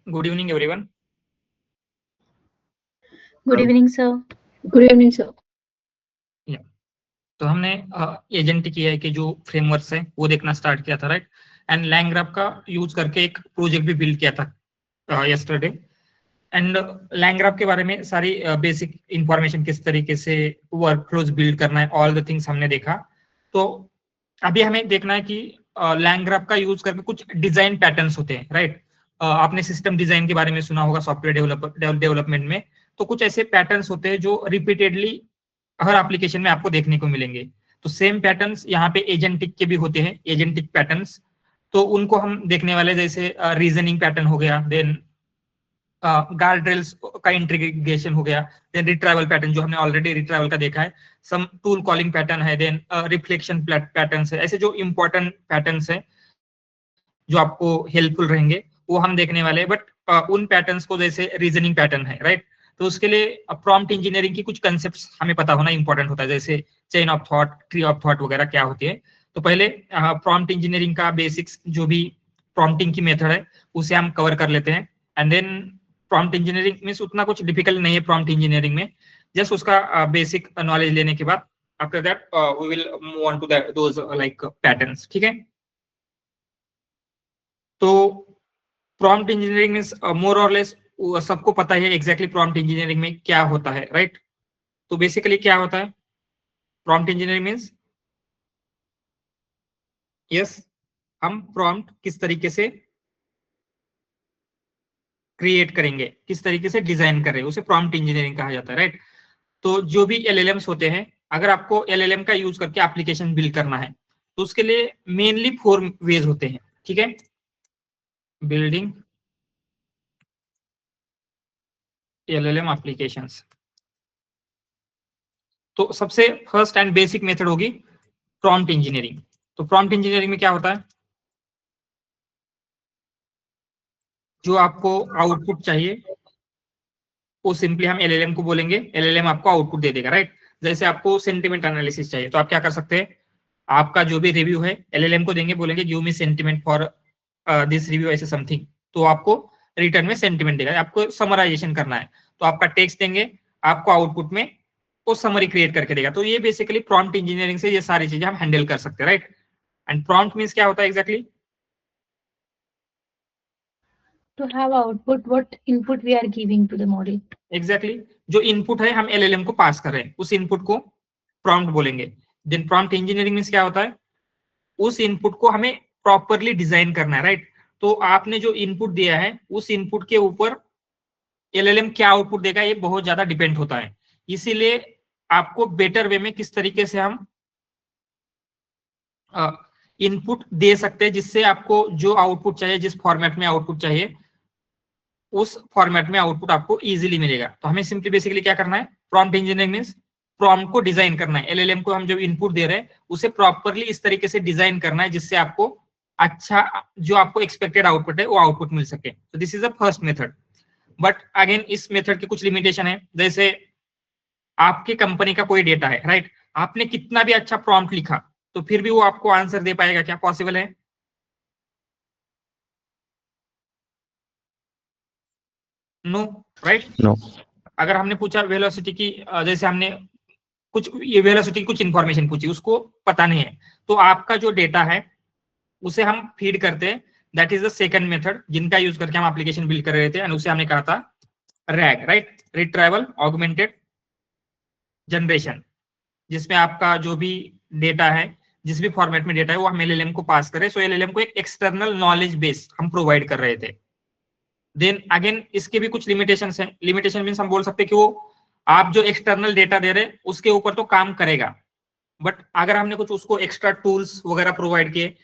Good evening, everyone. Good evening, sir. Good evening, sir. Yeah. तो हमने agentic AI के जो फ्रेमवर्क्स हैं वो देखना स्टार्ट किया था, राइट? एंड लैंग्राफ का यूज करके एक प्रोजेक्ट भी बिल्ड किया था यस्टरडे। एंड लैंग्राफ के बारे में सारी बेसिक इंफॉर्मेशन, किस तरीके से वर्कफ्लोज बिल्ड करना है, ऑल द थिंग्स हमने देखा। तो अभी हमें देखना है कि लैंग्राफ का यूज करके कुछ डिजाइन पैटर्न्स होते हैं, राइट? आपने सिस्टम डिजाइन के बारे में सुना होगा सॉफ्टवेयर डेवलपमेंट में। तो कुछ ऐसे पैटर्न्स होते हैं जो रिपीटेडली हर एप्लीकेशन में आपको देखने को मिलेंगे। तो सेम पैटर्न्स यहाँ पे एजेंटिक के भी होते हैं, एजेंटिक पैटर्न्स। तो उनको हम देखने वाले, जैसे रीजनिंग पैटर्न हो गया, देन गार्ड रेल्स का इंटीग्रेशन हो गया, देन रिट्राइवल पैटर्न जो हमने ऑलरेडी रिट्राइवल का देखा है, सम टूल कॉलिंग पैटर्न है, देन रिफ्लेक्शन पैटर्न्स है। ऐसे जो इंपॉर्टेंट पैटर्न्स है जो आपको हेल्पफुल रहेंगे वो हम देखने वाले हैं। बट उन पैटर्न्स को, जैसे रीजनिंग पैटर्न है, राइट? तो उसके लिए प्रॉम्प्ट इंजीनियरिंग की कुछ कंसेप्ट्स हमें पता होना इंपॉर्टेंट होता है, जैसे chain of thought, tree of thought वगैरह क्या होती है। तो पहले प्रॉम्प्ट इंजीनियरिंग का बेसिक्स, जो भी प्रॉम्प्टिंग की मेथड है उसे हम कवर कर लेते हैं। And then prompt engineering means उतना कुछ डिफिकल्ट नहीं है प्रॉम्प्ट इंजीनियरिंग में, जस्ट उसका बेसिक नॉलेज लेने के बाद after that we will move on to those like patterns, ठीक है? तो प्रॉम्प्ट इंजीनियरिंग मींस मोर और लेस सबको पता है एग्जैक्टली प्रॉम्प्ट इंजीनियरिंग में क्या होता है, राइट? तो बेसिकली क्या होता है प्रॉम्प्ट इंजीनियरिंग मींस, यस, हम प्रॉम्प्ट किस तरीके से क्रिएट करेंगे, किस तरीके से डिजाइन कर रहे हैं, उसे प्रॉम्प्ट इंजीनियरिंग कहा जाता है, राइट? तो जो भी एलएलएम्स होते हैं, अगर आपको एलएलएम का यूज करके एप्लीकेशन बिल्ड करना है तो उसके लिए मेनली 4 वेज होते हैं, ठीक है? Building LLM applications. तो सबसे फर्स्ट एंड बेसिक मेथड होगी प्रॉम्प्ट इंजीनियरिंग। तो प्रॉम्प्ट इंजीनियरिंग में क्या होता है, जो आपको आउटपुट चाहिए वो सिंपली हम एलएलएम को बोलेंगे, एलएलएम आपको आउटपुट दे देगा, राइट? जैसे आपको सेंटिमेंट एनालिसिस चाहिए तो आप क्या कर सकते हैं, आपका जो भी रिव्यू है एलएलएम को देंगे, बोलेंगे give me sentiment for this review, ऐसे समथिंग। तो आपको रिटर्न में सेंटिमेंट देगा। आपको समराइजेशन करना है तो आपका टेक्स्ट देंगे, आपको आउटपुट में वो समरी क्रिएट करके देगा। तो ये बेसिकली प्रॉम्प्ट इंजीनियरिंग से ये सारी चीजें हम हैंडल कर सकते हैं, राइट? एंड प्रॉम्प्ट मींस क्या होता है exactly? To have output, what input we are giving to the model. Exactly जो इनपुट है हम एलएलएम को पास कर रहे हैं, उस इनपुट को प्रॉम्प्ट बोलेंगे। देन प्रॉम्प्ट इंजीनियरिंग मींस क्या होता है, उस इनपुट को हमें प्रॉपरली डिजाइन करना है, राइट? तो आपने जो इनपुट दिया है उस इनपुट के ऊपर एलएलएम क्या आउटपुट देगा ये बहुत ज्यादा डिपेंड होता है। इसीलिए आपको बेटर वे में किस तरीके से हम इनपुट दे सकते हैं जिससे आपको जो आउटपुट चाहिए, जिस फॉर्मेट में आउटपुट चाहिए, उस फॉर्मेट में आउटपुट आपको इजीली मिलेगा। तो हमें सिंपली बेसिकली क्या करना है, प्रॉम्प्ट इंजीनियरिंग मींस प्रॉम्प्ट को डिजाइन करना है। एलएलएम को हम जो इनपुट दे रहे हैं उसे प्रॉपरली इस तरीके से डिजाइन करना है जिससे आपको अच्छा, जो आपको एक्सपेक्टेड आउटपुट है वो आउटपुट मिल सके। तो this is the first method. But again इस मेथड के कुछ लिमिटेशन है, जैसे आपकी कंपनी का कोई डेटा है, राइट? आपने कितना भी अच्छा प्रॉम्प्ट लिखा तो फिर भी वो आपको आंसर दे पाएगा क्या? पॉसिबल है? No, right? नो। अगर हमने पूछा वेलोसिटी की, जैसे हमने कुछ ये वेलोसिटी की कुछ इंफॉर्मेशन पूछी, उसको पता नहीं है, तो आपका जो डेटा है उसे हम फीड करते हैं। That is the second method जिनका यूज करके हम एप्लीकेशन बिल्ड कर रहे थे, एंड उसे हमने कहा था rag, right? Retrieval augmented generation, जिसमें आपका जो भी डेटा है, जिस भी फॉर्मेट में डेटा है वो हम एलएलएम को पास करें। सो एलएलएम को एक एक्सटर्नल नॉलेज बेस हम प्रोवाइड कर रहे थे। देन अगेन इसके भी कुछ लिमिटेशंस हैं। लिमिटेशन मींस हम बोल सकते हैं कि वो आप जो एक्सटर्नल डेटा दे रहे हैं उसके ऊपर तो काम करेगा, बट अगर हमने कुछ उसको एक्स्ट्रा टूल्स वगैरह प्रोवाइड किए,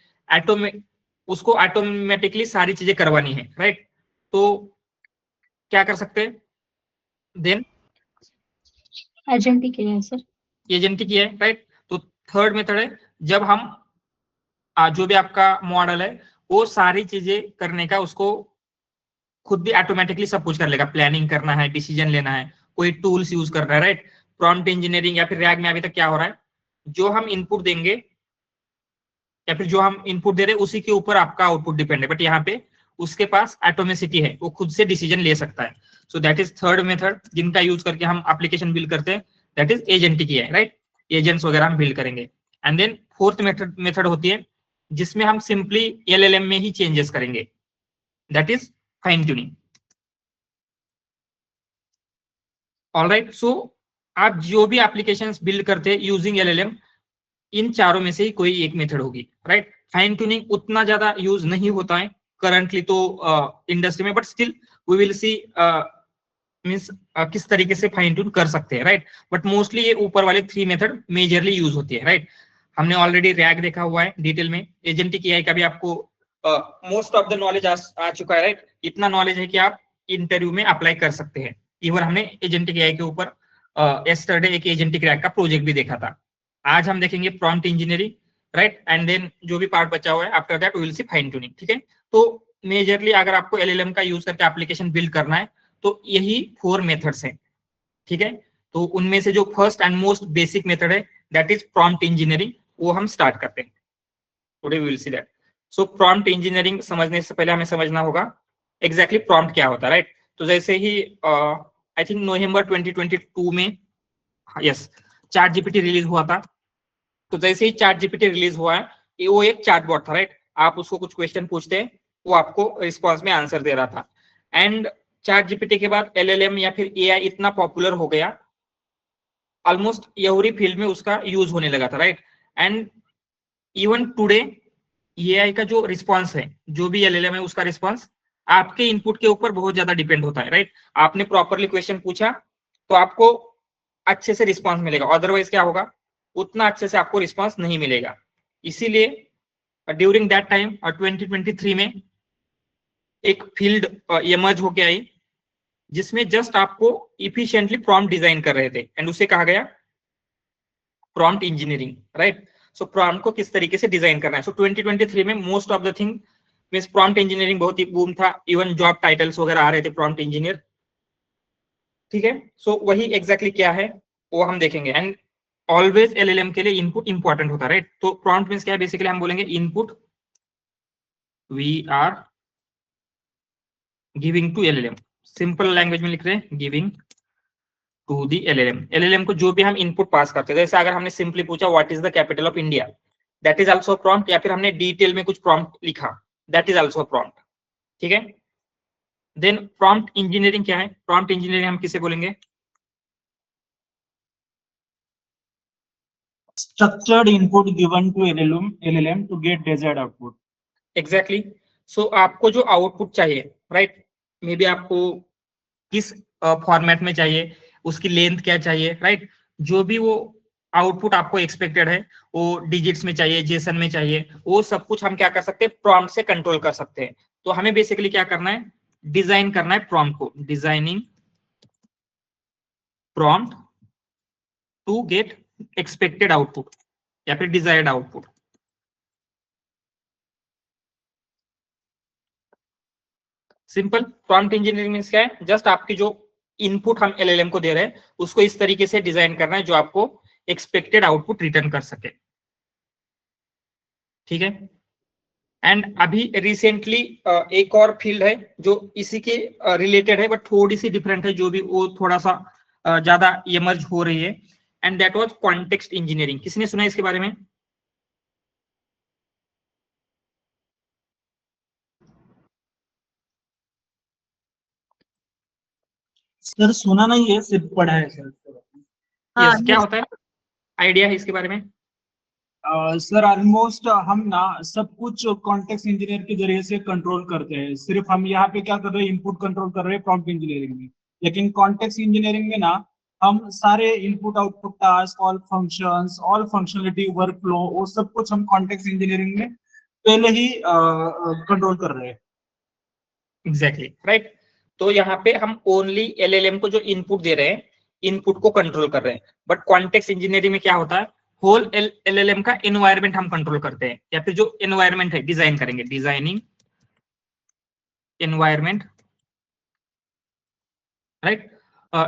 उसको ऑटोमेटिकली सारी चीजें करवानी है, राइट? तो क्या कर सकते हैं then? Agentic AI, sir. Agentic है, राइट? तो थर्ड मेथड है जब हम जो भी आपका मॉडल है वो सारी चीजें करने का, उसको खुद भी ऑटोमेटिकली सब कुछ कर लेगा। प्लानिंग करना है, डिसीजन लेना है, कोई टूल्स यूज कर रहा है, राइट? प्रॉम्प्ट इंजीनियरिंग या फिर रैग में अभी तक क्या हो रहा है, जो हम इनपुट देंगे या फिर जो हम इनपुट दे रहे हैं उसी के ऊपर आपका आउटपुट डिपेंड है। बट यहाँ पे उसके पास एटोमिसिटी है, वो खुद से डिसीजन ले सकता है। So that is third method जिनका यूज करके हम एप्लीकेशन बिल्ड करते हैं, that is agentic AI, right. Agents वगैरह हम बिल्ड करेंगे। एंड देन फोर्थ मेथड होती है जिसमें हम सिंपली एलएलएम में ही चेंजेस करेंगे, that is fine tuning. Alright, so आप जो भी एप्लीकेशंस बिल्ड करते हैं यूजिंग एलएलएम, इन चारों में से ही कोई एक मेथड होगी, राइट। फाइन ट्यूनिंग उतना ज्यादा यूज नहीं होता है करंटली तो इंडस्ट्री में, but still we will see means किस तरीके से फाइन ट्यून कर सकते हैं, राइट। बट मोस्टली ये ऊपर वाले 3 मेथड मेजरली यूज होती है, राइट। हमने ऑलरेडी रैग देखा हुआ है डिटेल में, एजेंटिक एआई का भी आपको मोस्ट ऑफ द नॉलेज आ चुका है, राइट। इतना नॉलेज है कि आप इंटरव्यू में अप्लाई कर सकते हैं। इवन हमने एजेंटिक एआई के ऊपर यस्टरडे एक एजेंटिक रैग का प्रोजेक्ट भी देखा था। आज हम देखेंगे prompt engineering, right. And then जो भी पार्ट बचा हुआ है after that we will see fine tuning, ठीक है। तो मेजरली अगर आपको एलएलएम का यूज करके एप्लीकेशन बिल्ड करना है तो यही 4 मेथड्स हैं, ठीक है। तो उनमें से जो first and most basic method है दैट इज प्रॉम्प्ट इंजीनियरिंग, वो हम स्टार्ट करते हैं। Today we will see that. So prompt engineering समझने से पहले हमें समझना होगा एग्जैक्टली प्रॉम्प्ट क्या होता है, राइट। तो जैसे ही आई थिंक नवंबर 2022 में यस चैट जीपीटी रिलीज हुआ था। तो जैसे ही चैट जीपीटी रिलीज हुआ है, वो एक चैटबॉट था, राइट। आप उसको कुछ क्वेश्चन पूछते हैं, वो आपको रिस्पॉन्स में आंसर दे रहा था। एंड चैट जीपीटी के बाद एलएलएम या फिर एआई इतना पॉपुलर हो गया, ऑलमोस्ट एवरी फील्ड में उसका यूज होने लगा था, right. And even today AI का जो रिस्पॉन्स है, जो भी एलएलएम है, उसका रिस्पॉन्स आपके इनपुट के ऊपर बहुत ज्यादा डिपेंड होता है, राइट। आपने प्रॉपरली क्वेश्चन पूछा तो आपको अच्छे से रिस्पॉन्स मिलेगा, अदरवाइज क्या होगा, उतना अच्छे से आपको रिस्पॉन्स नहीं मिलेगा। इसीलिए ड्यूरिंग दैट टाइम 2023 में एक फील्ड इमर्ज होके आई जिसमें जस्ट आपको इफिशिएंटली प्रॉम्प्ट डिजाइन कर रहे थे, एंड उसे कहा गया प्रॉम्प्ट इंजीनियरिंग, राइट। सो प्रॉम्प्ट को किस तरीके से डिजाइन करना है। सो 2023 में most of the thing means prompt engineering बहुत ही बूम था, इवन जॉब टाइटल्स वगैरह आ रहे थे प्रॉम्प्ट इंजीनियर, ठीक है। सो वही एग्जैक्टली क्या है वो हम देखेंगे। एंड ऑलवेज एलएलएम के लिए इनपुट इंपॉर्टेंट होता है, राइट। तो प्रॉम्प्ट मींस क्या है, बेसिकली हम बोलेंगे input we are giving to LLM. Simple language में लिख रहे हैं giving to the LLM. LLM को जो भी हम इनपुट पास करते हैं, जैसे अगर हमने सिंपली पूछा what is the capital of India, that is also prompt, या फिर हमने डिटेल में कुछ प्रॉम्प्ट लिखा, दैट इज आल्सो प्रॉम्प्ट, ठीक है। देन प्रॉम्प्ट इंजीनियरिंग क्या है, प्रॉम्प्ट इंजीनियरिंग हम किसे बोलेंगे, structured input given to LLM to get desired output. Exactly. So आपको जो आउटपुट चाहिए, राइट, मे बी आपको किस फॉर्मेट में चाहिए, उसकी लेंथ क्या चाहिए, राइट। जो भी वो आउटपुट आपको एक्सपेक्टेड है, वो डिजिट्स में चाहिए, जेसन में चाहिए, वो सब कुछ हम क्या कर सकते हैं, प्रॉम्प्ट से कंट्रोल कर सकते हैं। तो हमें बेसिकली क्या करना है, डिजाइन करना है प्रॉम्प्ट को, designing prompt to get expected output या फिर desired output. Simple prompt engineering means क्या है, जस्ट आपकी जो इनपुट हम एलएलएम को दे रहे हैं उसको इस तरीके से डिजाइन करना है जो आपको एक्सपेक्टेड आउटपुट रिटर्न कर सके, ठीक है। एंड अभी रिसेंटली एक और फील्ड है जो इसी के रिलेटेड है बट थोड़ी सी डिफरेंट है, जो भी वो थोड़ा सा ज्यादा इमर्ज हो रही है, and that was context engineering. किसने सुना है इसके बारे में, सर सुना नहीं है, सिर्फ पढ़ा है सर। यस, क्या होता है, आइडिया है इसके बारे में। सर ऑलमोस्ट हम ना सब कुछ कॉन्टेक्स्ट इंजीनियर के जरिए से कंट्रोल करते हैं। सिर्फ हम यहाँ पे क्या कर रहे हैं, इनपुट कंट्रोल कर रहे हैं प्रॉम्प्ट इंजीनियरिंग में। लेकिन कॉन्टेक्स्ट इंजीनियरिंग में ना हम सारे input output task, all functions, all functionality, workflow, वो सब कुछ हम कॉन्टेक्स्ट इंजीनियरिंग में पहले ही कंट्रोल कर रहे हैं। Exactly, right. तो यहाँ पे हम ओनली एलएलएम को जो इनपुट दे रहे हैं, इनपुट को कंट्रोल कर रहे हैं। बट कॉन्टेक्स्ट इंजीनियरिंग में क्या होता है, होल एलएलएम का एनवायरनमेंट हम कंट्रोल करते हैं, या फिर जो एनवायरनमेंट है डिजाइन करेंगे, डिजाइनिंग एनवायरनमेंट, राइट,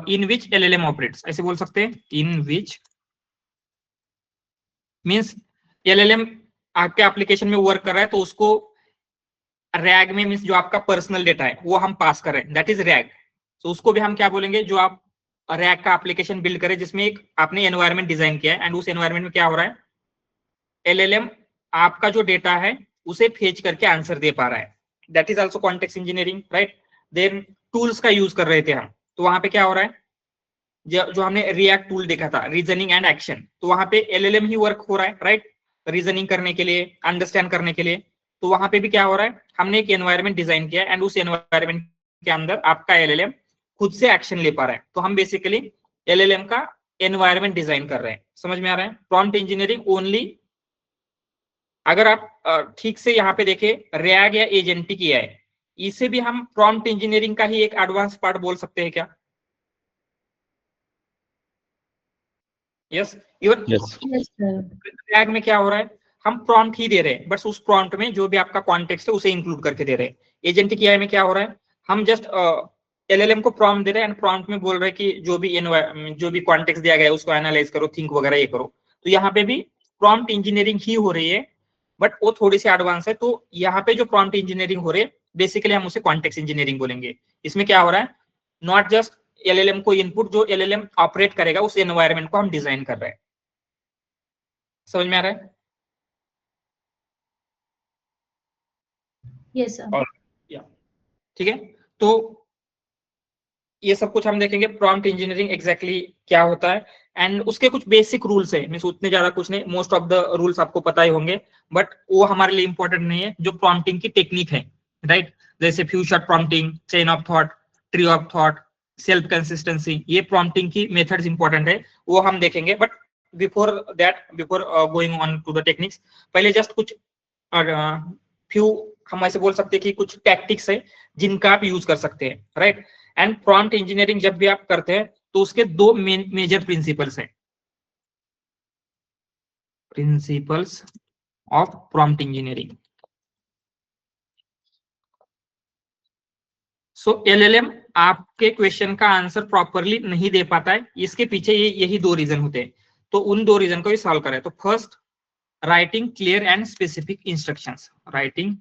इन विच एलएलएम ऑपरेट्स, ऐसे बोल सकते हैं, इन विच मींस एलएलएम आपके एप्लीकेशन में वर्क कर रहा है तो उसको रैग में मीन्स जो आपका पर्सनल डेटा है वो हम पास कर रहे हैं, दैट इज रैग। तो उसको भी हम क्या बोलेंगे, जो आप रैग का एप्लीकेशन बिल्ड करें जिसमें एक आपने एनवायरनमेंट डिजाइन किया है एंड उस एनवायरनमेंट में क्या हो रहा है, एलएलएम आपका जो डेटा है उसे फेच करके आंसर दे पा रहा है, that is also context engineering, right. Then tools का यूज कर रहे थे हम, तो वहां पे क्या हो रहा है, जो हमने रिएक्ट टूल देखा था, रीजनिंग एंड एक्शन, तो वहां पे एलएलएम ही वर्क हो रहा है, राइट, रीजनिंग करने के लिए, अंडरस्टैंड करने के लिए। तो वहां पे भी क्या हो रहा है, हमने एक एनवायरनमेंट डिजाइन किया एंड उस एनवायरनमेंट के अंदर आपका एलएलएम खुद से एक्शन ले पा रहा है। तो हम बेसिकली एलएलएम का एनवायरनमेंट डिजाइन कर रहे हैं, समझ में आ रहा है। प्रॉम्प्ट इंजीनियरिंग ओनली, अगर आप ठीक से यहाँ पे देखें, रैग या एजेंटिक एआई, इसे भी हम प्रॉम्प्ट इंजीनियरिंग का ही एक एडवांस पार्ट बोल सकते हैं क्या? Yes, even Yes, sir. Rag में क्या हो रहा है, हम प्रॉम्प्ट ही दे रहे हैं, बस उस प्रॉम्प्ट में जो भी आपका कॉन्टेक्स्ट है उसे इंक्लूड करके दे रहे हैं। एजेंटिक एआई में क्या हो रहा है, हम जस्ट एलएलएम को प्रॉम्प्ट दे रहे हैं एंड प्रॉम्प्ट में बोल रहे हैं कि जो भी कॉन्टेक्स्ट दिया गया है उसको एनालाइज करो, थिंक वगैरह ये करो। तो यहाँ पे भी प्रॉम्प्ट इंजीनियरिंग ही हो रही है, बट वो थोड़ी सी एडवांस है। तो यहाँ पे जो प्रॉम्प्ट इंजीनियरिंग हो रही है बेसिकली हम उसे कॉन्टेक्स्ट इंजीनियरिंग बोलेंगे। इसमें क्या हो रहा है, नॉट जस्ट एलएलएम को इनपुट, जो एलएलएम ऑपरेट करेगा उस एनवायरनमेंट को हम डिजाइन कर रहे हैं। समझ में आ रहा है? Yes, sir. और ठीक है, तो ये सब कुछ हम देखेंगे प्रॉम्प्ट इंजीनियरिंग एग्जैक्टली क्या होता है एंड उसके कुछ बेसिक रूल्स है, मींस उतने ज्यादा कुछ नहीं, मोस्ट ऑफ द रूल्स आपको पता ही होंगे, बट वो हमारे लिए इंपॉर्टेंट नहीं है। जो प्रॉम्प्टिंग की टेक्निक है, राइट, जैसे few shot prompting, chain of thought, tree of thought, self consistency, ये प्रॉम्प्टिंग की मेथड्स इंपॉर्टेंट है, वो हम देखेंगे। But before that, before going on to the techniques, पहले जस्ट कुछ फ्यू हम ऐसे बोल सकते हैं कि कुछ टैक्टिक्स है जिनका आप यूज कर सकते हैं, राइट। एंड प्रॉम्प्ट इंजीनियरिंग जब भी आप करते हैं तो उसके दो मेजर प्रिंसिपल्स हैं, principles of prompt engineering. So LLM आपके क्वेश्चन का आंसर प्रॉपरली नहीं दे पाता है, इसके पीछे यही दो रीजन होते हैं। तो उन दो रीजन को भी सॉल्व करें। तो first, writing clear and specific instructions, writing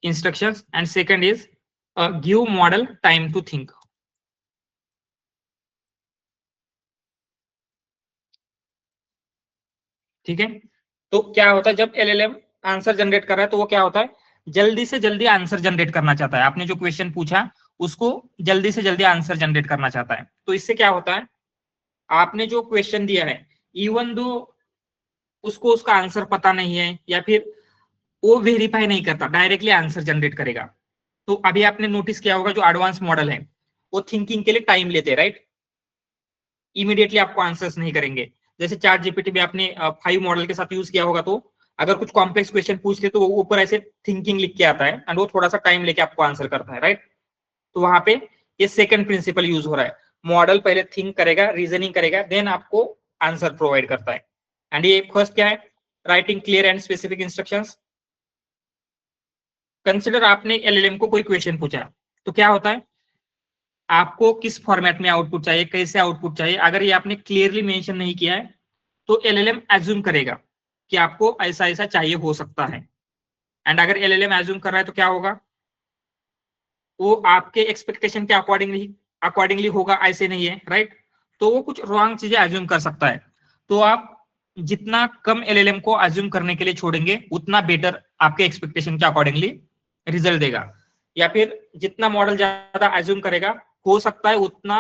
instructions, and second is give model time to think। ठीक है, तो क्या होता है जब एलएलएम आंसर जनरेट कर रहा है तो वो क्या होता है, जल्दी से जल्दी आंसर जनरेट करना चाहता है। आपने जो क्वेश्चन पूछा उसको जल्दी से जल्दी आंसर जनरेट करना चाहता है। तो इससे क्या होता है, आपने जो क्वेश्चन दिया है इवन दो उसको उसका आंसर पता नहीं है या फिर वो वेरीफाई नहीं करता, डायरेक्टली आंसर जनरेट करेगा। तो अभी आपने नोटिस किया होगा जो एडवांस मॉडल है वो थिंकिंग के लिए टाइम लेते हैं, राइट, इमीडिएटली आपको आंसर्स नहीं करेंगे। जैसे चैट जीपीटी भी आपने 5 मॉडल के साथ यूज किया होगा, तो अगर कुछ कॉम्प्लेक्स क्वेश्चन पूछते तो वो ऊपर ऐसे थिंकिंग लिख के आता है एंड वो थोड़ा सा टाइम लेके आपको आंसर करता है, राइट। तो वहां पे ये सेकंड प्रिंसिपल यूज हो रहा है, मॉडल पहले थिंक करेगा, रीजनिंग करेगा, देन आपको आंसर प्रोवाइड करता है। एंड ये फर्स्ट क्या है, writing clear and specific instructions. Consider आपने एलएलएम को कोई क्वेश्चन पूछा, तो क्या होता है, आपको किस फॉर्मेट में आउटपुट चाहिए, कैसे आउटपुट चाहिए, अगर ये आपने क्लियरली मेंशन नहीं किया है तो एलएलएम एज्यूम करेगा कि आपको ऐसा ऐसा चाहिए हो सकता है। एंड अगर एलएलएम एज्यूम कर रहा है तो क्या होगा, वो आपके एक्सपेक्टेशन के अकॉर्डिंगली होगा, ऐसे नहीं है, राइट। तो वो कुछ रॉन्ग चीजें एज्यूम कर सकता है। तो आप जितना कम एलएलएम को एज्यूम करने के लिए छोड़ेंगे उतना बेटर आपके एक्सपेक्टेशन के अकॉर्डिंगली रिजल्ट देगा। या फिर जितना मॉडल ज्यादा एज्यूम करेगा हो सकता है उतना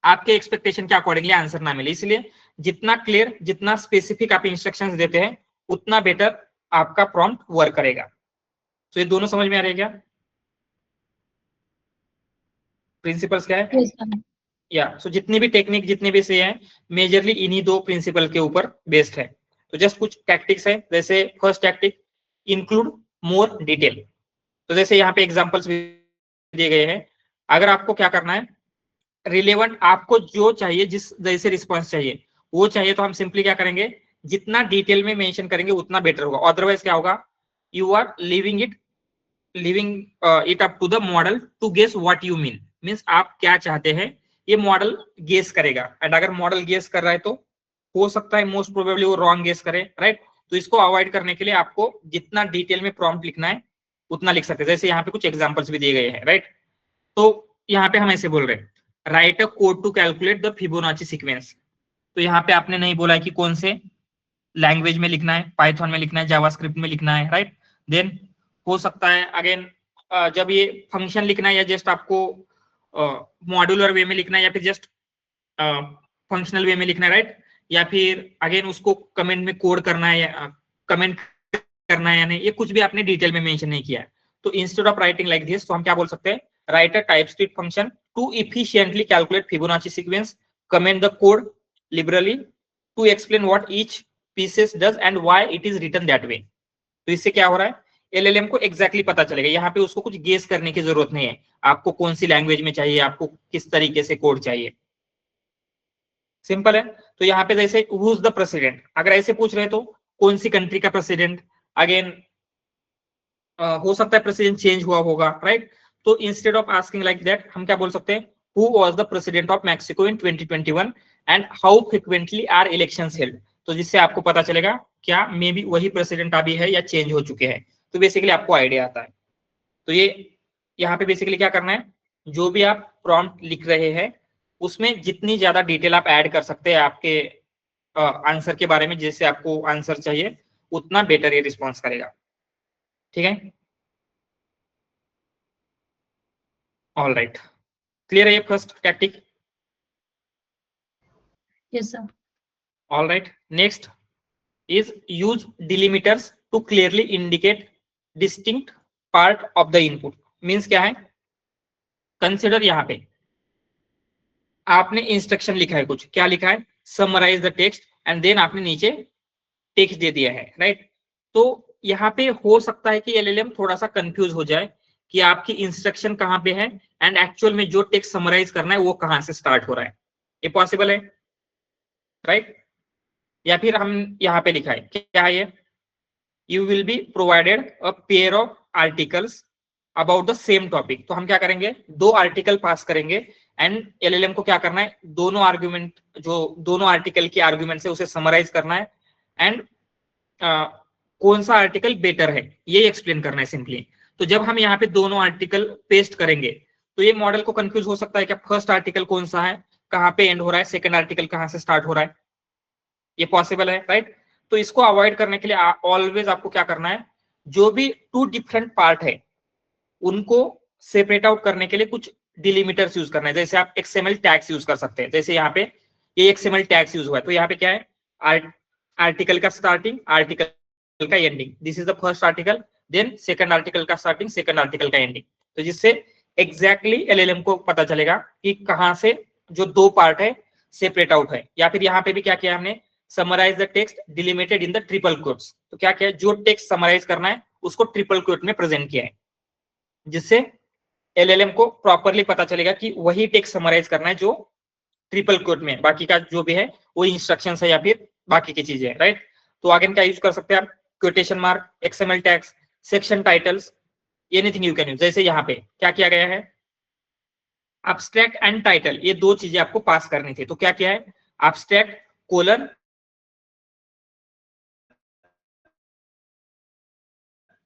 आपके एक्सपेक्टेशन के अकॉर्डिंगली आंसर ना मिले। इसलिए जितना क्लियर, जितना स्पेसिफिक आप इंस्ट्रक्शंस देते हैं उतना बेटर आपका प्रॉम्प्ट वर्क करेगा। तो ये दोनों समझ में आ रहे हैं क्या? प्रिंसिपल्स क्या है? Yes, sir. या सो जितनी भी टेक्निक, जितने भी से हैं, मेजरली इन्हीं दो प्रिंसिपल के ऊपर बेस्ड है। तो जस्ट कुछ टैक्टिक्स है, जैसे first tactic, include more detail. तो जैसे यहाँ पे एग्जांपल्स भी दिए गए हैं। अगर आपको क्या करना है, रिलेवेंट आपको जो चाहिए, जिस जैसे रिस्पॉन्स चाहिए वो चाहिए, तो हम सिंपली क्या करेंगे, जितना डिटेल में मेंशन करेंगे उतना बेटर होगा। अदरवाइज क्या होगा, you are leaving it up to the model to guess what you means आप क्या चाहते हैं, ये मॉडल गेस करेगा। एंड अगर मॉडल गेस कर रहा है तो हो सकता है मोस्ट प्रोबेबली वो रॉन्ग गेस करे, राइट। तो इसको अवॉइड करने के लिए आपको जितना डिटेल में प्रॉम्प्ट लिखना है उतना लिख सकते हैं। जैसे यहाँ पे कुछ एग्जांपल्स भी दिए गए हैं, राइट। तो यहाँ पे हम ऐसे बोल रहे हैं, write a code to calculate the Fibonacci sequence. तो यहाँ पे आपने नहीं बोला है कि कौन से लैंग्वेज में लिखना है, पाइथन में लिखना है, जावास्क्रिप्ट में लिखना है, राइट। देन हो सकता है अगेन जब ये फंक्शन लिखना है या जस्ट आपको मॉड्यूलर वे में लिखना है या फिर जस्ट फंक्शनल वे में लिखना है, राइट। या फिर अगेन उसको कमेंट में कोड करना है या कमेंट करना है या नहीं, ये कुछ भी आपने डिटेल में मेंशन नहीं किया है। तो instead of writing like this, तो हम क्या बोल सकते हैं, write a TypeScript function to efficiently calculate Fibonacci sequence, comment the code liberally to explain what each pieces does and why it is written that way. तो इससे क्या हो रहा है, एलएलएम को एग्जैक्टली पता चलेगा, यहाँ पे उसको कुछ गेस करने की जरूरत नहीं है, आपको कौन सी लैंग्वेज में चाहिए, आपको किस तरीके से कोड चाहिए, सिंपल है। तो यहाँ पे जैसे हु इज द प्रेसिडेंट, अगर ऐसे पूछ रहे तो कौन सी कंट्री का प्रेसिडेंट, अगेन हो सकता है प्रेसिडेंट चेंज हुआ होगा, राइट। तो instead of asking like that हम क्या बोल सकते हैं, who was the president of Mexico in 2021 and how frequently are elections held. तो जिससे आपको पता चलेगा क्या मे बी वही प्रेसिडेंट अभी है या चेंज हो चुके हैं। तो बेसिकली आपको आइडिया आता है। तो ये यहाँ पे बेसिकली क्या करना है, जो भी आप प्रॉम्प्ट लिख रहे हैं उसमें जितनी ज्यादा डिटेल आप ऐड कर सकते हैं आपके आंसर के बारे में, जैसे आपको आंसर चाहिए उतना बेटर ये रिस्पॉन्स करेगा, ठीक है। ऑल राइट, क्लियर है ये first tactic? Yes, sir. All right. Next is use delimiters to clearly indicate distinct part of the input. Means क्या है? Consider यहाँ पे आपने इंस्ट्रक्शन लिखा है, कुछ क्या लिखा है, summarize the text and then आपने नीचे टेक्स्ट दे दिया है, राइट। तो यहाँ पे हो सकता है कि एलएलएम थोड़ा सा कंफ्यूज हो जाए कि आपकी इंस्ट्रक्शन कहाँ पे है एंड एक्चुअल में जो टेक्स्ट समराइज करना है वो कहाँ से स्टार्ट हो रहा है। ये पॉसिबल है, राइट। या फिर हम यहाँ पे लिखा है क्या है ये, you will be provided a pair of articles about the same topic. तो हम क्या करेंगे, दो आर्टिकल पास करेंगे एंड एलएलएम को क्या करना है, दोनों आर्ग्यूमेंट, जो दोनों आर्टिकल की आर्ग्यूमेंट है उसे समराइज करना है एंड कौन सा आर्टिकल बेटर है ये एक्सप्लेन करना है सिंपली। तो जब हम यहाँ पे दोनों आर्टिकल पेस्ट करेंगे तो ये मॉडल को कंफ्यूज हो सकता है कि फर्स्ट आर्टिकल कौन सा है, कहाँ पे एंड हो रहा है, सेकंड आर्टिकल कहाँ से स्टार्ट हो रहा है, ये पॉसिबल है, राइट। तो इसको अवॉइड करने के लिए ऑलवेज आपको क्या करना है, जो भी टू डिफरेंट पार्ट है उनको सेपरेट आउट करने के लिए कुछ डिलिमिटर्स यूज करना है। जैसे आप एक्सएमएल टैग्स यूज कर सकते हैं, जैसे यहाँ पे ये एक्सएमएल टैग्स यूज हुआ है, तो यहाँ पे क्या है, आर्टिकल का स्टार्टिंग, आर्टिकल का ending, this is the first article, then second article का स्टार्टिंग, सेकंड आर्टिकल का एंडिंग। तो जिससे एग्जैक्टली एलएलएम को पता चलेगा कि कहाँ से जो दो पार्ट है सेपरेट आउट है। या फिर यहाँ पे भी क्या किया हमने, summarise the text delimited in the triple quotes. तो क्या किया, जो टेक्स्ट समराइज करना है उसको ट्रिपल कोट में प्रेजेंट किया है, जिससे एलएलएम को प्रॉपरली पता चलेगा कि वही टेक्स्ट समराइज करना है जो ट्रिपल कोट में, बाकी का जो भी है वो इंस्ट्रक्शंस है या फिर बाकी की चीजें, राइट। तो आगे क्या यूज कर सकते हैं आप, quotation mark, XML tags, section titles, anything you can use. जैसे यहाँ पे क्या किया गया है, एब्स्ट्रैक्ट एंड टाइटल, ये दो चीजें आपको पास करनी थी। तो क्या किया है, एब्स्ट्रैक्ट कोलन,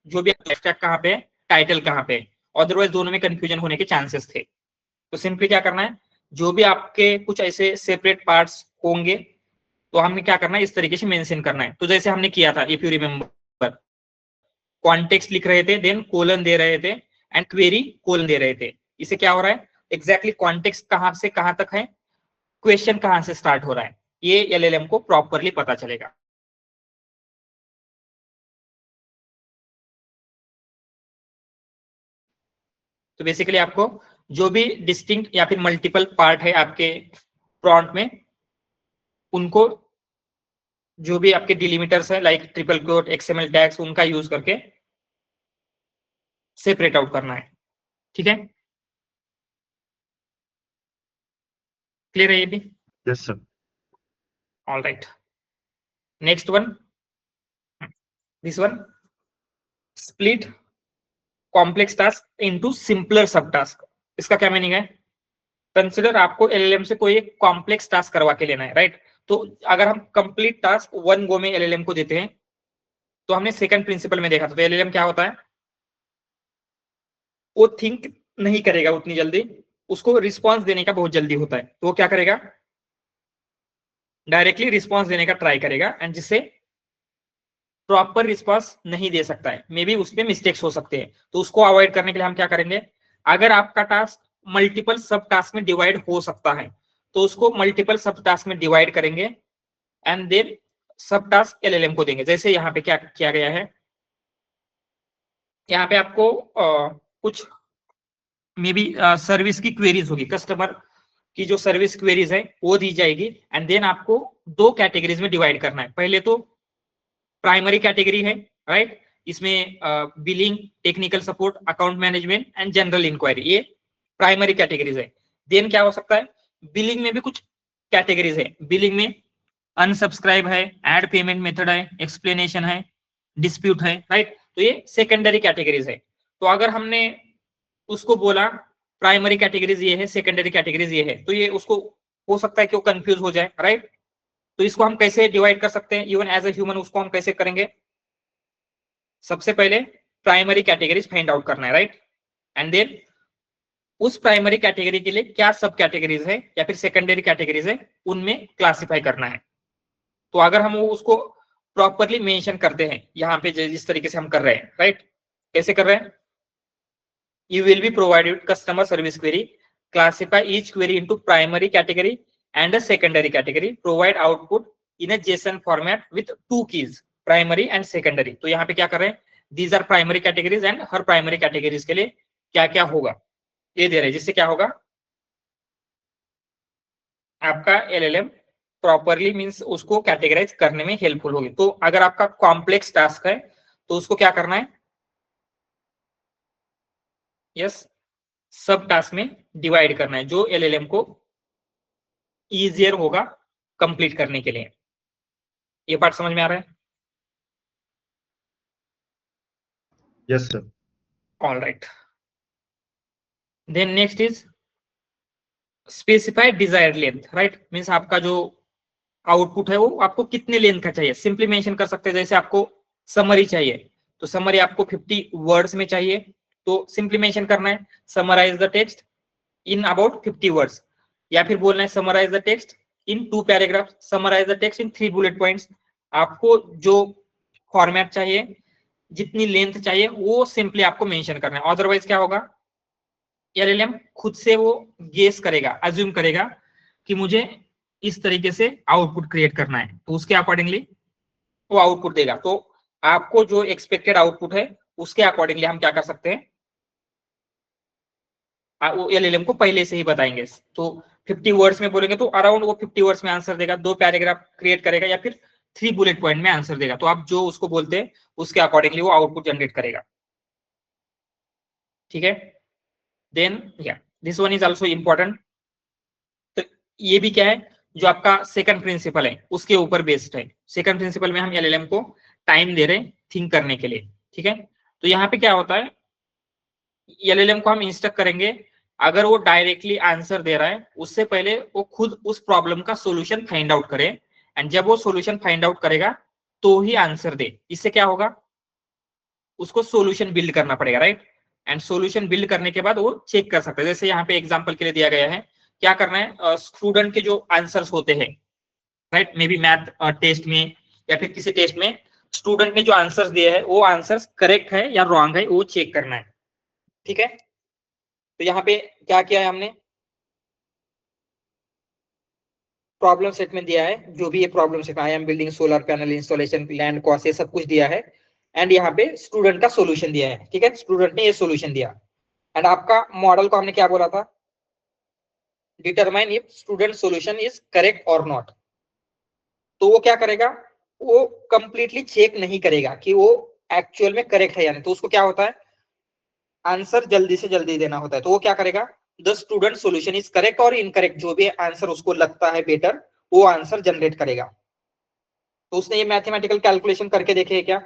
जो भी एब्स्ट्रैक्ट कहाँ पे है, टाइटल कहाँ पे है, अदरवाइज दोनों में कंफ्यूजन होने के चांसेस थे। तो सिंपली क्या करना है, जो भी आपके कुछ ऐसे सेपरेट पार्ट्स होंगे तो हमें क्या करना है, इस तरीके से मेंशन करना है। तो जैसे हमने किया था, इफ यू रिमेंबर, कॉन्टेक्स्ट लिख रहे थे, देन कोलन दे रहे थे एंड क्वेरी कोलन दे रहे थे। इसे क्या हो रहा है, एग्जैक्टली कॉन्टेक्स्ट कहाँ से कहाँ तक है, क्वेश्चन कहाँ से स्टार्ट हो रहा है, ये एलएलएम को प्रॉपरली पता चलेगा। तो बेसिकली आपको जो भी डिस्टिंक्ट या फिर मल्टीपल पार्ट है आपके प्रॉम्प्ट में, उनको जो भी आपके डिलिमिटर्स है like triple quote, XML tags, उनका यूज करके सेपरेट आउट करना है, ठीक है। क्लियर है ये भी? Yes sir. All right, next one, this one, split complex task into simpler sub task. इसका क्या मीनिंग है, कंसिडर आपको एलएलएम से कोई एक कॉम्प्लेक्स टास्क करवा के लेना है, राइट। तो अगर हम कंप्लीट टास्क वन गो में एलएलएम को देते हैं, तो हमने सेकंड प्रिंसिपल में देखा था, तो एलएलएम क्या होता है, वो थिंक नहीं करेगा उतनी जल्दी, उसको रिस्पॉन्स देने का बहुत जल्दी होता है, तो वो क्या करेगा, डायरेक्टली रिस्पॉन्स देने का ट्राई करेगा, एंड जिससे प्रॉपर रिस्पॉन्स नहीं दे सकता है, मे बी उसमें मिस्टेक्स हो सकते हैं, तो उसको अवॉइड करने के लिए हम क्या करेंगे, अगर आपका टास्क मल्टीपल सब टास्क में डिवाइड हो सकता है, तो उसको मल्टीपल सब टास्क में डिवाइड करेंगे, एंड देन सब टास्क एलएलएम को देंगे। जैसे यहाँ पे क्या किया गया है, यहाँ पे आपको कुछ मे बी सर्विस की क्वेरीज होगी, कस्टमर की जो सर्विस क्वेरीज है वो दी जाएगी, एंड देन आपको दो कैटेगरीज में डिवाइड करना है। पहले तो प्राइमरी कैटेगरी है, राइट, इसमें billing, technical support, account management and general inquiry, ये प्राइमरी कैटेगरीज है। देन क्या हो सकता है, बिलिंग में भी कुछ कैटेगरीज है, बिलिंग में अनसब्सक्राइब है, एड पेमेंट मेथड है, एक्सप्लेनेशन है, डिस्प्यूट है, राइट, तो ये सेकेंडरी कैटेगरीज है। तो अगर हमने उसको बोला प्राइमरी कैटेगरीज ये है, सेकेंडरी कैटेगरीज ये है, तो ये उसको हो सकता है कि वो कंफ्यूज हो जाए, राइट। तो इसको हम कैसे डिवाइड कर सकते हैं, इवन एज ए ह्यूमन उसको हम कैसे करेंगे, सबसे पहले प्राइमरी कैटेगरीज फाइंड आउट करना है, राइट, एंड देन उस प्राइमरी कैटेगरी के लिए क्या सब कैटेगरीज है या फिर सेकेंडरी कैटेगरीज है, उनमें क्लासिफाई करना है। तो अगर हम उसको प्रॉपरली मेंशन करते हैं यहाँ पे जिस तरीके से हम कर रहे हैं, राइट, कैसे कर रहे हैं, you will be provided customer service query, classify each query into primary category and a secondary category, provide output in a JSON format with two keys, primary and secondary। तो यहाँ पे क्या कर रहे हैं, these are primary categories and her primary categories के लिए क्या क्या होगा ये दे रहे हैं, जिससे क्या होगा, आपका एलएलएम प्रॉपरली मींस उसको कैटेगराइज करने में हेल्पफुल होगी। तो अगर आपका कॉम्प्लेक्स टास्क है तो उसको क्या करना है, यस, सब टास्क में डिवाइड करना है, जो एलएलएम को इजियर होगा कंप्लीट करने के लिए। ये पार्ट समझ में आ रहा है? Yes sir. All right, then next is specified desired length, right, means आपका जो आउटपुट है वो आपको कितने लेंथ का चाहिए, सिंपली मेंशन कर सकते हैं। जैसे आपको समरी चाहिए तो समरी आपको 50 वर्ड्स में चाहिए, तो सिंपली मेंशन करना है summarise the text in about 50 words, या फिर बोलना है summarise the text in 2 paragraph, summarise the text in 3 bullet points. आपको जो फॉर्मेट चाहिए, जितनी लेंथ चाहिए, वो सिंपली आपको मेंशन करना है। अदरवाइज क्या होगा, एलएलएम खुद से वो गेस करेगा, अज्यूम करेगा कि मुझे इस तरीके से आउटपुट क्रिएट करना है, तो उसके अकॉर्डिंगली वो आउटपुट देगा। तो आपको जो एक्सपेक्टेड आउटपुट है उसके अकॉर्डिंगली हम क्या कर सकते हैं, वो एलएलएम को पहले से ही बताएंगे। तो 50 वर्ड्स में बोलेंगे तो अराउंड वो 50 वर्ड्स में आंसर देगा, 2 पैराग्राफ क्रिएट करेगा या फिर 3 बुलेट पॉइंट में आंसर देगा। तो आप जो उसको बोलते हैं उसके अकॉर्डिंगली वो आउटपुट जनरेट करेगा, ठीक है। देन या this one is also important. तो ये भी क्या है, जो आपका सेकंड प्रिंसिपल है उसके ऊपर बेस्ड है। सेकंड प्रिंसिपल में हम एलएलएम को टाइम दे रहे हैं थिंक करने के लिए, ठीक है। तो यहाँ पे क्या होता है, एलएलएम को हम इंस्ट्रक्ट करेंगे, अगर वो डायरेक्टली आंसर दे रहा है उससे पहले वो खुद उस प्रॉब्लम का सॉल्यूशन फाइंड आउट करे, एंड जब वो सॉल्यूशन फाइंड आउट करेगा तो ही आंसर दे। इससे क्या होगा, उसको सॉल्यूशन बिल्ड करना पड़ेगा, राइट, एंड सॉल्यूशन बिल्ड करने के बाद वो चेक कर सकते हैं। जैसे यहाँ पे एग्जांपल के लिए दिया गया है, क्या करना है, स्टूडेंट के जो आंसर्स होते हैं, right, maybe math test में या फिर किसी टेस्ट में स्टूडेंट ने जो आंसर्स दिए हैं वो आंसर्स करेक्ट है या रॉन्ग है, वो चेक करना है, ठीक है। तो यहाँ पे क्या किया है हमने, प्रॉब्लम सेट में दिया है, जो भी ये problem set, I am building solar panel installation, land cost, ये सब कुछ दिया है, एंड यहाँ पे स्टूडेंट का सॉल्यूशन दिया है, ठीक है, स्टूडेंट ने ये सॉल्यूशन दिया। एंड आपका मॉडल को हमने क्या बोला था, determine if student solution is correct और नॉट। तो वो क्या करेगा, वो कंप्लीटली चेक नहीं करेगा कि वो एक्चुअल में करेक्ट है या नहीं। तो उसको क्या होता है, आंसर जल्दी से जल्दी देना होता है। तो वो क्या करेगा, the student solution is correct और इनकरेक्ट, जो भी आंसर उसको लगता है बेटर वो आंसर जनरेट करेगा। तो उसने ये मैथमेटिकल कैलकुलेशन करके देखे क्या,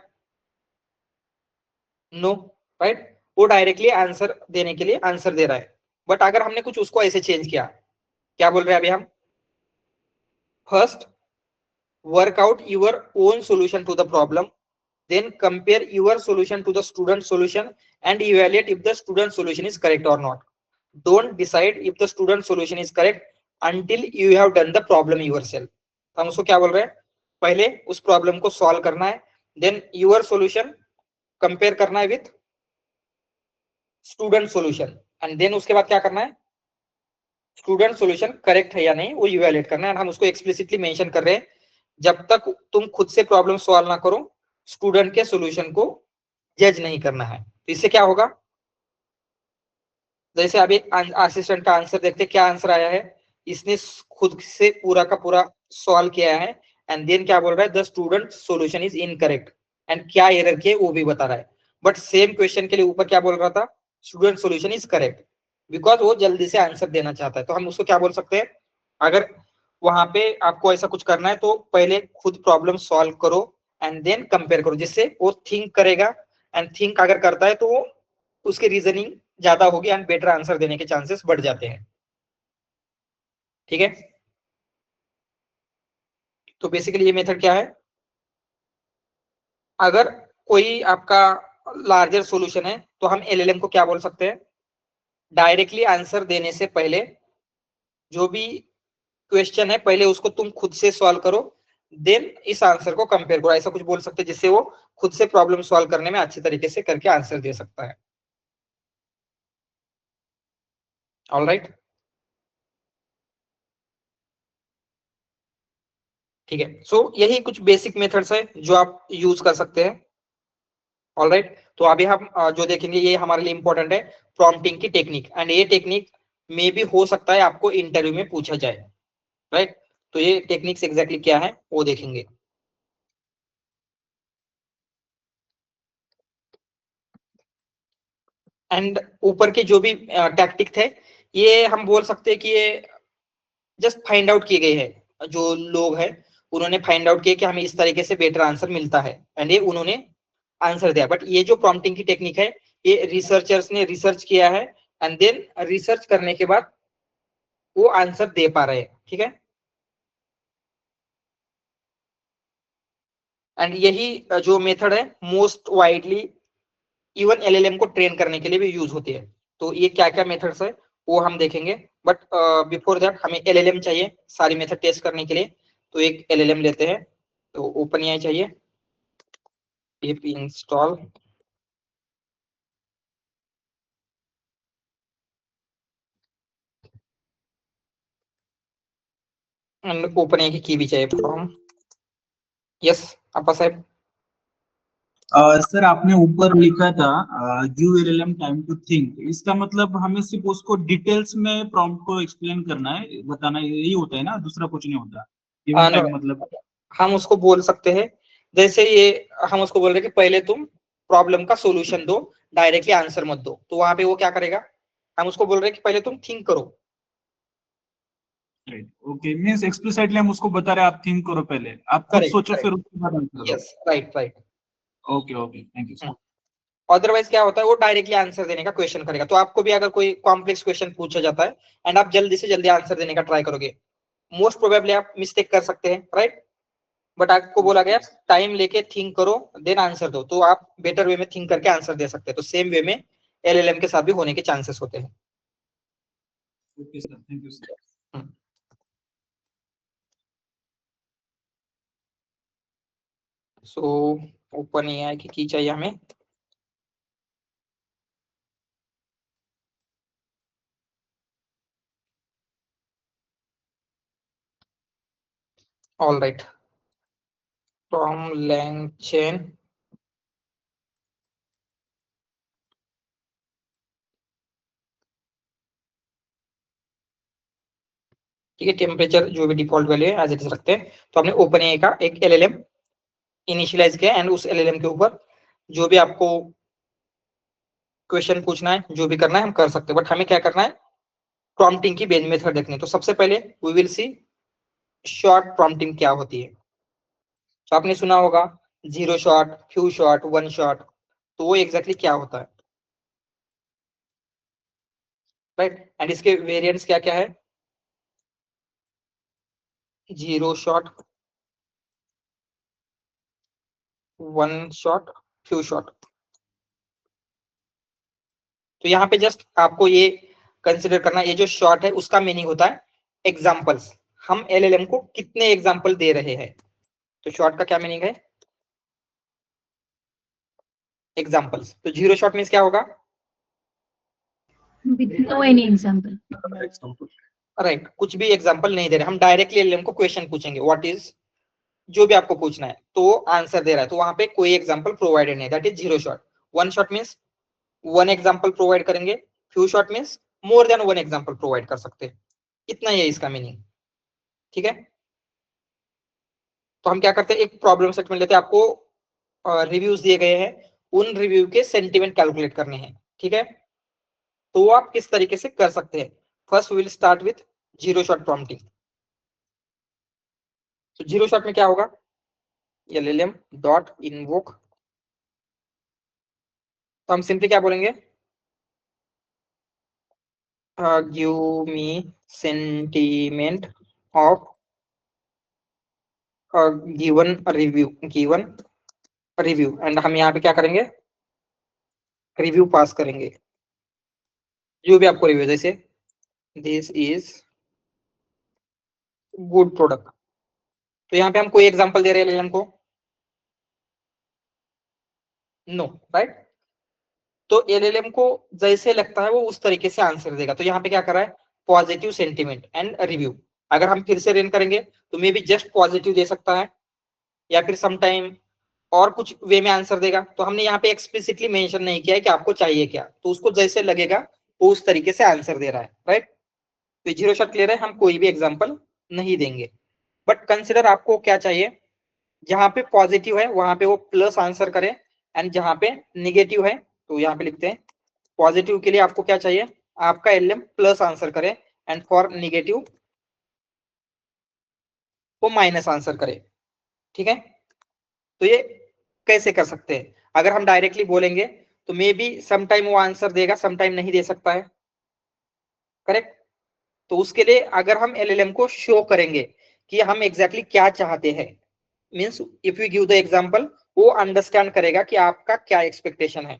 नो, राइट, वो डायरेक्टली आंसर देने के लिए आंसर दे रहा है। बट अगर हमने कुछ उसको ऐसे चेंज किया, क्या बोल रहे हैं अभी हम, first work out your own solution to the problem, then compare your solution to the student solution and evaluate if the student solution is correct or not. Don't decide if the student solution is correct until you have done the problem yourself. हम उसको क्या बोल रहे हैं, पहले उस problem को solve करना है, देन यूर सॉल्यूशन कंपेयर करना है with student solution, and then उसके बाद क्या करना है, स्टूडेंट सॉल्यूशन करेक्ट है या नहीं वो इवैल्यूएट करना है. हम उसको एक्सप्लिसिटली मेंशन कर रहे हैं, जब तक तुम खुद से प्रॉब्लम सॉल्व ना करो स्टूडेंट के सॉल्यूशन को जज नहीं करना है. तो इससे क्या होगा, जैसे अभी असिस्टेंट का आंसर देखते क्या आंसर आया है, इसने खुद से पूरा का पूरा सॉल्व किया है एंड देन क्या बोल रहा है, the student solution is incorrect, and क्या एरर किए वो भी बता रहा है. बट सेम क्वेश्चन के लिए ऊपर क्या बोल रहा था, student solution is correct, because वो जल्दी से आंसर देना चाहता है. तो हम उसको क्या बोल सकते हैं, अगर वहां पे आपको ऐसा कुछ करना है तो पहले खुद प्रॉब्लम सॉल्व करो एंड देन कंपेयर करो, जिससे वो थिंक करेगा, एंड थिंक अगर करता है तो वो उसकी रीजनिंग ज्यादा होगी एंड बेटर आंसर देने के चांसेस बढ़ जाते हैं. ठीक है, तो बेसिकली ये मेथड क्या है, अगर कोई आपका लार्जर सॉल्यूशन है तो हम एलएलएम को क्या बोल सकते हैं, डायरेक्टली आंसर देने से पहले जो भी क्वेश्चन है पहले उसको तुम खुद से सॉल्व करो, देन इस आंसर को कंपेयर करो, ऐसा कुछ बोल सकते हैं जिससे वो खुद से प्रॉब्लम सॉल्व करने में अच्छी तरीके से करके आंसर दे सकता है. ऑल राइट, ठीक है. सो यही कुछ बेसिक मेथड्स है जो आप यूज कर सकते हैं. ऑल राइट, तो अभी हम जो देखेंगे ये हमारे लिए इंपॉर्टेंट है, प्रॉम्प्टिंग की टेक्निक, एंड ये टेक्निक में भी हो सकता है आपको इंटरव्यू में पूछा जाए. राइट, तो ये टेक्निक्स एग्जैक्टली क्या है वो देखेंगे. एंड ऊपर के जो भी टैक्टिक थे ये हम बोल सकते हैं कि ये जस्ट फाइंड आउट किए गए हैं, जो लोग हैं उन्होंने फाइंड आउट किया कि हमें इस तरीके से बेटर आंसर मिलता है एंड ये उन्होंने आंसर दिया. बट ये जो प्रॉम्प्टिंग की टेक्निक है ये रिसर्चर्स ने रिसर्च किया है एंड देन रिसर्च करने के बाद वो आंसर दे पा रहे हैं. ठीक है, एंड यही जो मेथड है मोस्ट वाइडली इवन एलएलएम को ट्रेन करने के लिए भी यूज होती है. तो ये क्या क्या मेथड्स है वो हम देखेंगे, बट बिफोर दैट हमें एलएलएम चाहिए सारी मेथड टेस्ट करने के लिए. तो एक एलएलएम लेते हैं, तो ओपन एआई चाहिए, pip install, and open AI की की भी चाहिए फ्रॉम. यस अपा साहब. सर आपने ऊपर लिखा था give LLM time to think, इसका मतलब हमें सिर्फ उसको डिटेल्स में प्रॉम्प्ट को एक्सप्लेन करना है, बताना, यही होता है ना, दूसरा कुछ नहीं होता. गिवन no, टाइम मतलब हम उसको बोल सकते हैं जैसे ये हम उसको बोल रहे हैं कि पहले तुम प्रॉब्लम का सॉल्यूशन दो, डायरेक्टली आंसर मत दो. तो वहां पे वो क्या करेगा, हम उसको बोल रहे हैं कि पहले तुम थिंक करो. ओके, मींस एक्सप्लिसिटली हम उसको बता रहे हैं आप थिंक करो पहले, आप खुद करेक्ट सोचो करेक्ट, फिर उसके बाद आंसर दो. Yes right right. Okay okay, thank you sir. Otherwise क्या होता है वो डायरेक्टली आंसर देने का क्वेश्चन करेगा. तो आपको भी अगर कोई कॉम्प्लेक्स क्वेश्चन पूछा जाता है एंड आप जल्दी से जल्दी आंसर देने का ट्राई करोगे, मोस्ट प्रोबेबली आप मिस्टेक कर सकते हैं. राइट, बट आपको बोला गया टाइम लेके थिंक करो देन आंसर दो, तो आप बेटर वे में थिंक करके आंसर दे सकते हैं. तो सेम वे में एलएलएम के साथ भी होने के चांसेस होते हैं. Okay sir, thank you sir. So open AI की चाहिए हमें. ऑल राइट, फ्रॉम लैंगचेन, ठीक है. टेम्परेचर जो भी डिफॉल्ट वैल्यू है एज इट इज रखते हैं. तो हमने ओपन एआई का एक एलएलएम इनिशियलाइज किया एंड उस एलएलएम के ऊपर जो भी आपको क्वेश्चन पूछना है जो भी करना है हम कर सकते हैं. बट हमें क्या करना है, प्रॉम्प्टिंग की बेन मेथड देखनी है. तो सबसे पहले we will see shot prompting क्या होती है. तो आपने सुना होगा zero shot, few shot, one shot, तो वो एग्जैक्टली क्या होता है. राइट, एंड इसके वेरिएंट्स क्या क्या है, zero shot, one shot, few shot. तो यहाँ पे जस्ट आपको ये कंसिडर करना, ये जो शॉर्ट है उसका मीनिंग होता है एग्जाम्पल्स। हम एलएलएम को कितने एग्जाम्पल दे रहे हैं, तो शॉर्ट का क्या मीनिंग है, एग्जाम्पल्स। तो जीरो शॉट मीन्स क्या होगा, With no any example. Right, कुछ भी एग्जाम्पल नहीं दे रहे, हम डायरेक्टली एलएलएम को क्वेश्चन पूछेंगे, व्हाट इज, जो भी आपको पूछना है, तो आंसर दे रहा है, तो वहां पे कोई एग्जाम्पल प्रोवाइडेड नहीं, that is zero shot. One shot means one example provide करेंगे, few shot means more than one example provide कर सकते हैं, इतना ही है इसका मीनिंग, ठीक है। तो हम क्या करते हैं, एक प्रॉब्लम सेट में लेते हैं, आपको रिव्यूज दिए गए हैं, उन रिव्यू के सेंटिमेंट कैलकुलेट करने हैं, ठीक है। तो आप किस तरीके से कर सकते हैं, first we will start with zero shot prompting. तो जीरो शॉट में क्या होगा, एलएलएम डॉट इन्वोक, तो हम सिंपली क्या बोलेंगे, give me sentiment of given review, and हम यहाँ पे क्या करेंगे, रिव्यू पास करेंगे, जो भी आपको रिव्यू, जैसे दिस इज गुड प्रोडक्ट। तो यहाँ पे हम कोई एग्जांपल दे रहे हैं एलएलएम को, नो, राइट। तो एलएलएम को जैसे लगता है वो उस तरीके से आंसर देगा। तो यहाँ पे क्या कर रहा है, पॉजिटिव सेंटीमेंट एंड रिव्यू। अगर हम फिर से रन करेंगे तो मे बी जस्ट पॉजिटिव दे सकता है, या फिर सम टाइम और कुछ वे में आंसर देगा। तो हमने यहाँ पे एक्सप्लिसिटली मेंशन नहीं किया है कि आपको चाहिए क्या, तो उसको जैसे लगेगा वो उस तरीके से आंसर दे रहा है, राइट। तो जीरो शॉट क्लियर है, हम कोई भी एग्जांपल नहीं देंगे, बट कंसिडर आपको क्या चाहिए, जहां पे पॉजिटिव है वहां पे वो प्लस आंसर करे, एंड जहां पे निगेटिव है, तो यहाँ पे लिखते हैं पॉजिटिव के लिए आपको क्या चाहिए, आपका एलएम प्लस आंसर करे, एंड फॉर निगेटिव वो माइनस आंसर करे, ठीक है। तो ये कैसे कर सकते हैं, अगर हम डायरेक्टली बोलेंगे तो मे बी सम टाइम वो आंसर देगा, सम टाइम नहीं दे सकता है, करेक्ट। तो उसके लिए अगर हम एलएलएम को शो करेंगे कि हम एग्जैक्टली क्या चाहते हैं, means if you give the example, वो अंडरस्टैंड करेगा कि आपका क्या एक्सपेक्टेशन है।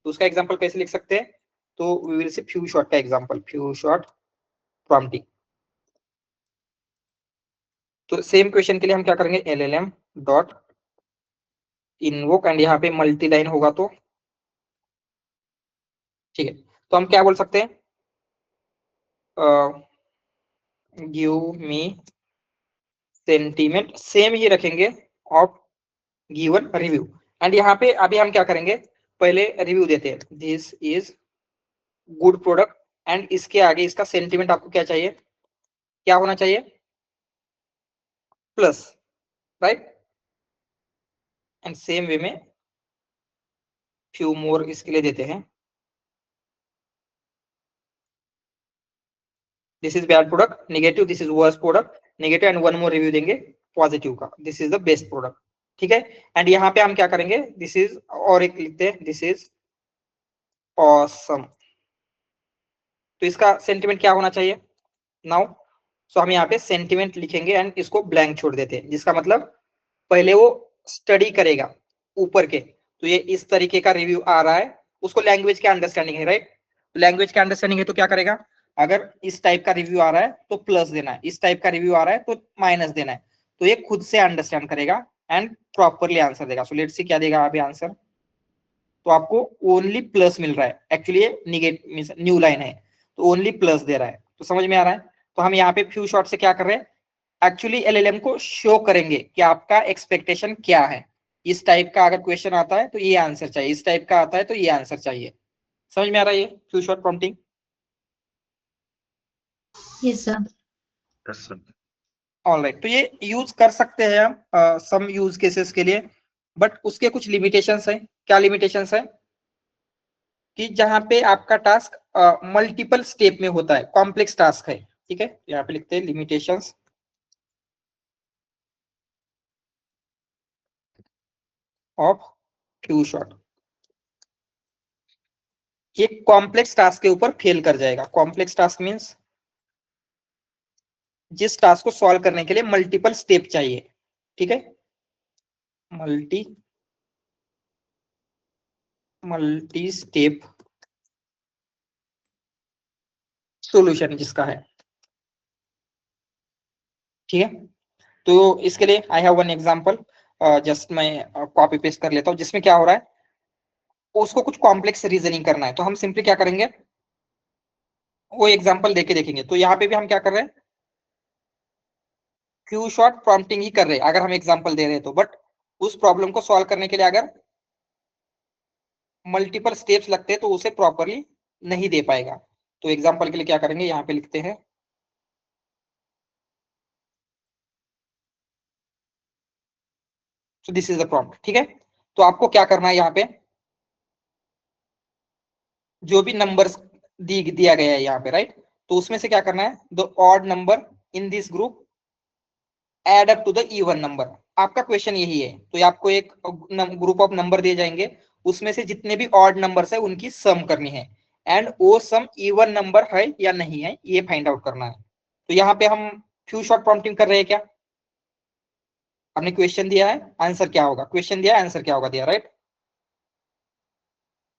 तो उसका एग्जांपल कैसे लिख सकते हैं, तो we will say few shot का एग्जांपल, फ्यू शॉट प्रॉम्प्टिंग। तो सेम क्वेश्चन के लिए हम क्या करेंगे, एलएलएम डॉट इन्वोक, एंड यहाँ पे मल्टी लाइन होगा, तो ठीक है। तो हम क्या बोल सकते हैं, गिव मी सेंटीमेंट, सेम ही रखेंगे, ऑफ गिवन रिव्यू। एंड यहाँ पे अभी हम क्या करेंगे, पहले रिव्यू देते हैं, this is good product, and इसके आगे इसका सेंटीमेंट आपको क्या चाहिए, क्या होना चाहिए, plus, right. And same way में फ्यू मोर इसके लिए देते हैं, this is bad product, negative, this is worst product, negative, and one more review देंगे पॉजिटिव का, this is the best product, ठीक है। एंड यहाँ पे हम क्या करेंगे, दिस इज, और एक लिखते हैं, दिस इज ऑसम। तो इसका सेंटीमेंट क्या होना चाहिए नाउ, सो हम यहाँ पे सेंटीमेंट लिखेंगे एंड इसको ब्लैंक छोड़ देते हैं, जिसका मतलब पहले वो स्टडी करेगा ऊपर के, तो ये इस तरीके का रिव्यू आ रहा है, उसको लैंग्वेज के अंडरस्टैंडिंग है, राइट। लैंग्वेज के अंडरस्टैंडिंग है तो क्या करेगा, अगर इस टाइप का रिव्यू आ रहा है तो प्लस देना है, इस टाइप का रिव्यू आ रहा है तो माइनस देना है, तो ये खुद से अंडरस्टैंड करेगा एंड प्रॉपरली आंसर देगा। सो लेट्स सी क्या देगा अभी आंसर, तो आपको ओनली प्लस मिल रहा है, एक्चुअली ये निगेटिव न्यू लाइन है, तो ओनली प्लस दे रहा है, तो समझ में आ रहा है। तो हम यहाँ पे फ्यू शॉट से क्या कर रहे हैं, एक्चुअली एलएलएम को शो करेंगे कि आपका एक्सपेक्टेशन क्या है, इस टाइप का अगर क्वेश्चन आता है तो ये आंसर चाहिए, इस टाइप का आता है तो ये आंसर चाहिए। समझ में आ रहा है ये few shot prompting? Yes, sir. Yes, sir. Alright, तो ये यूज कर सकते हैं हम सम यूज केसेस के लिए, बट उसके कुछ लिमिटेशंस हैं। क्या लिमिटेशंस है, कि जहां पे आपका टास्क मल्टीपल स्टेप में होता है, कॉम्प्लेक्स टास्क है, ठीक है। यहाँ पे लिखते हैं लिमिटेशंस ऑफ फ्यू शॉट, ये कॉम्प्लेक्स टास्क के ऊपर फेल कर जाएगा। कॉम्प्लेक्स टास्क मींस जिस टास्क को सॉल्व करने के लिए मल्टीपल स्टेप चाहिए, ठीक है, मल्टीपल मल्टी स्टेप सॉल्यूशन जिसका है, ठीक है। तो इसके लिए आई हैव वन एग्जांपल, जस्ट मैं कॉपी पेस्ट कर लेता हूं, जिसमें क्या हो रहा है, उसको कुछ कॉम्प्लेक्स रीजनिंग करना है। तो हम सिंपली क्या करेंगे, वो एग्जांपल देके देखेंगे। तो यहाँ पे भी हम क्या कर रहे हैं, क्यू शॉर्ट प्रॉम्प्टिंग ही कर रहे हैं अगर हम एग्जांपल दे रहे हैं तो। बट उस प्रॉब्लम को सॉल्व करने के लिए अगर मल्टीपल स्टेप्स लगते हैं तो उसे प्रॉपरली नहीं दे पाएगा। तो एग्जांपल के लिए क्या करेंगे, यहाँ पे लिखते हैं so this is the prompt, ठीक है। तो आपको क्या करना है, यहाँ पे जो भी नंबर्स दिया गया है यहाँ पे, राइट, तो उसमें से क्या करना है, the odd number in this group add up to the even number. आपका क्वेश्चन यही है। तो ये आपको एक ग्रुप ऑफ नंबर दिए जाएंगे, उसमें से जितने भी ऑड नंबर्स है उनकी सम करनी है, एंड वो सम इवन नंबर है या नहीं है ये फाइंड आउट करना है। तो यहाँ पे हम फ्यू शॉर्ट प्रॉम्प्टिंग कर रहे हैं क्या, हमने क्वेश्चन दिया है, आंसर क्या होगा, क्वेश्चन दिया है, आंसर क्या होगा दिया, राइट।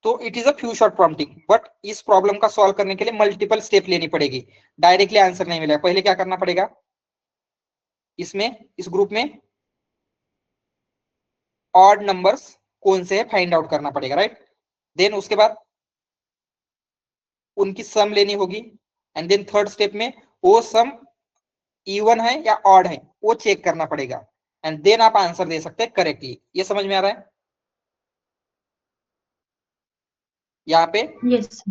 तो it is a few shot prompting, but इस प्रॉब्लम का सॉल्व करने के लिए मल्टीपल स्टेप लेनी पड़ेगी, डायरेक्टली आंसर नहीं मिलेगा। पहले क्या करना पड़ेगा, इसमें इस ग्रुप में ऑड नंबर्स कौन से है फाइंड आउट करना पड़ेगा, राइट। देन उसके बाद उनकी सम लेनी होगी, एंड देन थर्ड स्टेप में वो सम इवन है या ऑड है वो चेक करना पड़ेगा, एंड देन आप आंसर दे सकते हैं करेक्टली। ये समझ में आ रहा है। यहाँ पे Yes.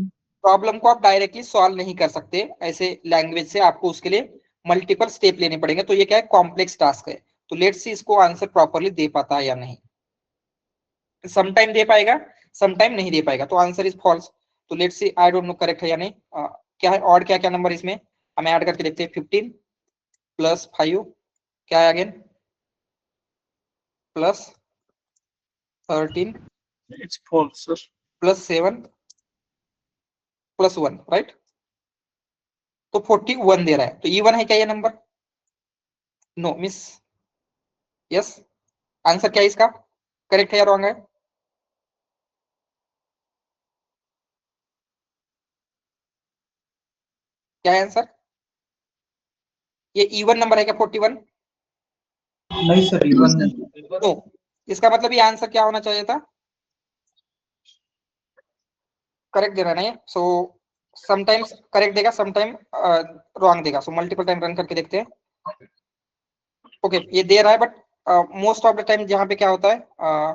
प्रॉब्लम को आप डायरेक्टली सॉल्व नहीं कर सकते ऐसे लैंग्वेज से, आपको उसके लिए मल्टीपल स्टेप लेने पड़ेंगे। तो ये क्या है, कॉम्प्लेक्स टास्क है। तो लेट्स सी इसको आंसर प्रॉपरली दे पाता है या नहीं। समटाइम दे पाएगा, समटाइम नहीं दे पाएगा, तो आंसर इज फॉल्स। तो let's see, I don't know correct है या नहीं। क्या है ऑड, क्या क्या नंबर इसमें हम ऐड करके देखते हैं। 15 प्लस 5 क्या है again, plus 13 It's false, sir. Plus 7 plus 1, right. तो 41 दे रहा है। तो इवन है क्या ये number, no miss, yes. Answer क्या है इसका, करेक्ट है या रॉन्ग है, क्या है आंसर, ये इवन नंबर है क्या 41, नहीं सर, इवन नहीं। नो। इसका मतलब ये आंसर क्या होना चाहिए था, करेक्ट दे रहा है ना ये। सो समटाइम्स करेक्ट देगा, समटाइम रॉन्ग देगा। सो मल्टीपल टाइम रन करके देखते हैं। ओके ये दे रहा है, but most of the time जहाँ पे क्या होता है,